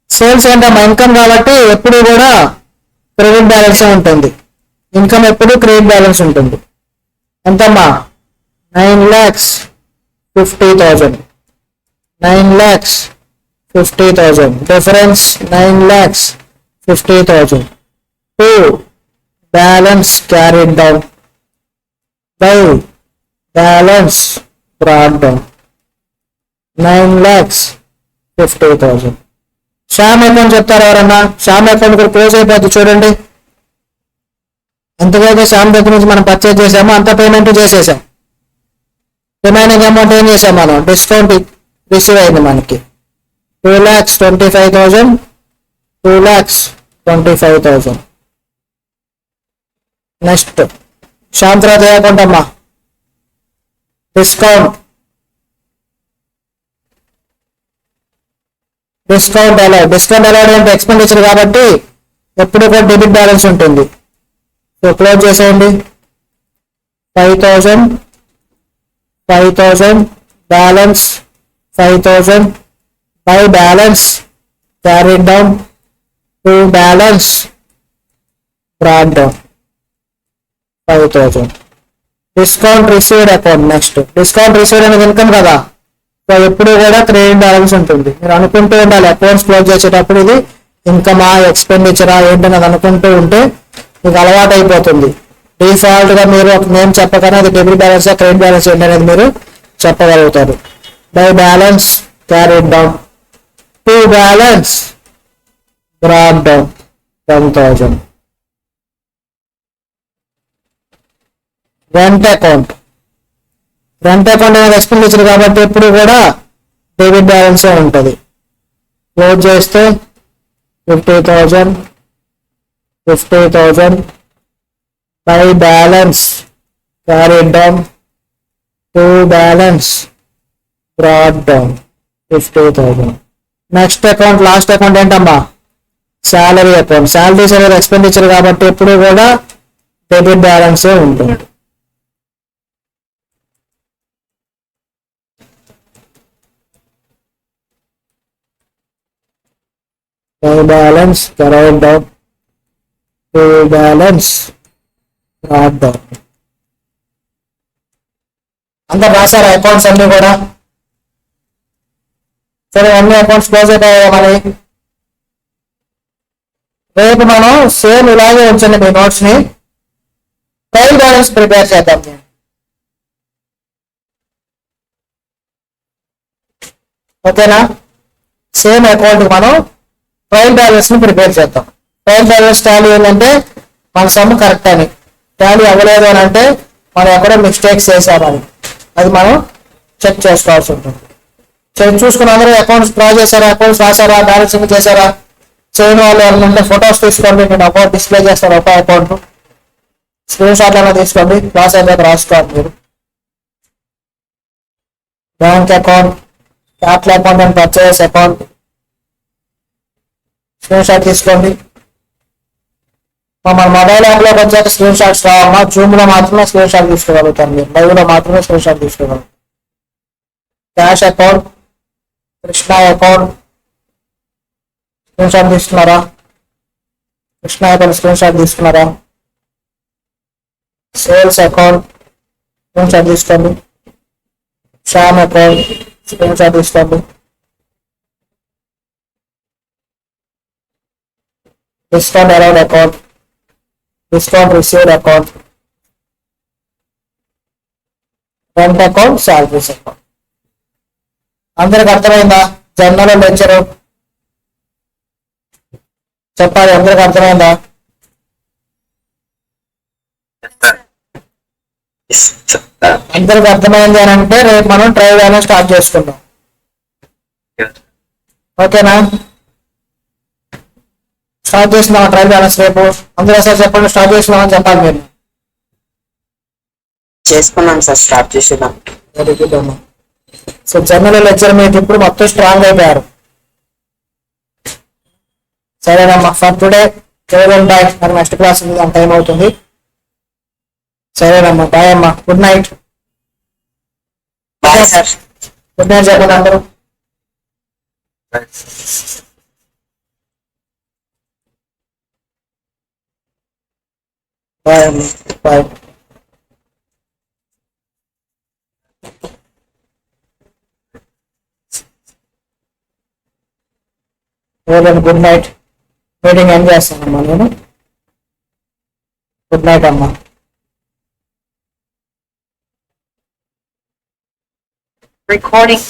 సేల్స్ అంటే మా ఇన్కమ్ కాబట్టి ఎప్పుడు కూడా క్రెడిట్ బ్యాలెన్స్ ఉంటుంది. ఇన్కమ్ ఎప్పుడు క్రెడిట్ బ్యాలెన్స్ ఉంటుంది. ఎంతమ్మా? 9,50,000 9,50,000 difference 9,50,000 to balance carried down by balance brought down 9,50,000. Shyam account చెప్తారు ఎవరన్నా? శ్యామ్ అకౌంట్ కూడా క్లోజ్ అయిపోద్ది. చూడండి ఎంతకైతే శ్యామ్ దగ్గర నుంచి మనం పర్చేజ్ చేసామో అంత పేమెంట్ చేసేసాం. రిమైనింగ్ అమౌంట్ ఏం చేసాం మనం? డిస్కౌంట్ రిసీవ్ అయింది మనకి 2,25,000 2,25,000. నెక్స్ట్ శ్యామ్ తర్వాత ఏ అకౌంట్ అమ్మా? డిస్కౌంట్ ఎలా? డిస్కౌంట్ ఎలా అంటే ఎక్స్పెండిచర్ కాబట్టి ఎప్పుడు కూడా డెబిట్ బ్యాలెన్స్ ఉంటుంది. సో క్లోజ్ చేసేయండి. 5,000 balance 5,000 by balance carried down to balance brought down 5,000. Discount received account. Next discount received అనేది ఇన్కమ్ కదా, సో ఎప్పుడు కూడా క్రెడిట్ బ్యాలెన్స్ ఉంటుంది. మీరు అనుకుంటూ ఉండాలి అకౌంట్స్ క్లోజ్ చేసేటప్పుడు ఇది ఇన్కమా ఎక్స్పెండిచరా ఏంటన్నది అనుకుంటూ ఉంటే మీకు అలవాటు అయిపోతుంది. డిఫాల్ట్ గా మీరు ఒక నేమ్ చెప్పగానే అది డెబిట్ బ్యాలెన్స్ క్రెడిట్ బ్యాలెన్స్ ఏంటి అనేది మీరు చెప్పగలుగుతారు. By balance carried down, to balance brought down 10,000. Rent account అనేది ఎక్స్పెండిచర్ కాబట్టి ఎప్పుడు కూడా డెబిట్ బ్యాలెన్స్ ఉంటుంది. క్లోజ్ చేస్తే 50,000 by balance carried down, to balance brought down 50,000. Next account, last account ఏంటమ్మా? Salary account. శాలరీస్ అనేది ఎక్స్పెండిచర్ కాబట్టి ఎప్పుడు కూడా డెబిట్ బ్యాలెన్సే ఉంటుంది. By balance carried down, to balance brought down. అంతా రాశారు అకౌంట్స్ అన్ని కూడా. సరే, అన్ని అకౌంట్స్ క్లోజ్ అయిపోయాయి మరి. రేపు మనం సేమ్ ఇలాగే ఉంచండి మీ నోట్స్ ని. ట్రయల్ బ్యాలెన్స్ ప్రిపేర్ చేద్దాం. ఓకేనా? సేమ్ అకౌంట్ మనం ట్రయల్ బ్యాలెన్స్ ని ప్రిపేర్ చేద్దాం. ట్రయల్ బ్యాలెన్స్ టాలీ ఏంటంటే మన సమ్ కరెక్ట్ అని, టాలీ అవ్వలేదు అని అంటే మనం ఎక్కడో మిస్టేక్స్ చేసామని అది మనం చెక్ చేసుకోవాల్సి ఉంటుంది. చూసుకుని అందరూ అకౌంట్స్ డ్రా చేశారా, అకౌంట్స్ రాశారా, బ్యాలెన్సింగ్ చేశారా? చేయని వాళ్ళు ఎవరంటే ఫొటోస్ తీసుకోండి, నేను అకౌంట్ డిస్ప్లే చేస్తాను. ఒక అకౌంట్ స్క్రీన్ షాట్ అయినా తీసుకోండి, క్లాస్ అయిపోయాక రాసుకోవాలి మీరు. Bank account, capital account and purchase account screen shot తీసుకోండి. మన మొబైల్ యాప్ లోకి వచ్చాక స్క్రీన్ షాట్స్ రావమ్మా. జూమ్ లో మాత్రమే స్క్రీన్ షాట్ తీసుకోగలుగుతారు మీరు, లైవ్ లో మాత్రమే స్క్రీన్ షాట్ తీసుకోగలుగుతారు. Cash account, Krishna account screen shot తీసుకున్నారా? కృష్ణ అకౌంట్ స్క్రీన్ షాట్ తీసుకున్నారా? సేల్స్ అకౌంట్ స్క్రీన్ షాట్ తీసుకోండి. శ్యామ్ అకౌంట్ స్క్రీన్ షాట్ తీసుకోండి. Discount allowed account, discount received account, rent account, salaries account. అందరికి అర్థమైందా? జనరల్ లెక్చర్ చెప్పాలి, అందరికి అర్థమైందా? అందరికి అర్థమైంది అని అంటే రేపు మనం ట్రయల్ బ్యాలెన్స్ స్టార్ట్ చేసుకుందాం. ఓకేనా? స్టార్ట్ చేసినామా ట్రయల్ బ్యాలెన్స్ రేపు? అందరూ సార్ చెప్పండి, స్టార్ట్ చేసినామని చెప్పాలి మీరు. చేసుకున్నాం సార్, స్టార్ట్ చేసేద్దాం. వెరీ గుడ్ అమ్మా. సో జనరల్ లెక్చర్ మీకు ఇప్పుడు మొత్తం స్ట్రాంగ్ అయిపోయారు. సరేనమ్మా, ఫర్ టుడే బాయ్. మరి నెక్స్ట్ క్లాస్ ఉంది, అంత టైం అవుతుంది. సరేనమ్మా, బాయ్ అమ్మా, good night. Bye sir. Good night చెప్పండి అందరూ. బాయ్ అమ్మా, బాయ్. Good night. మీటింగ్ ఏం చేస్తానమ్మా నేను. గుడ్ నైట్ అమ్మా. Recording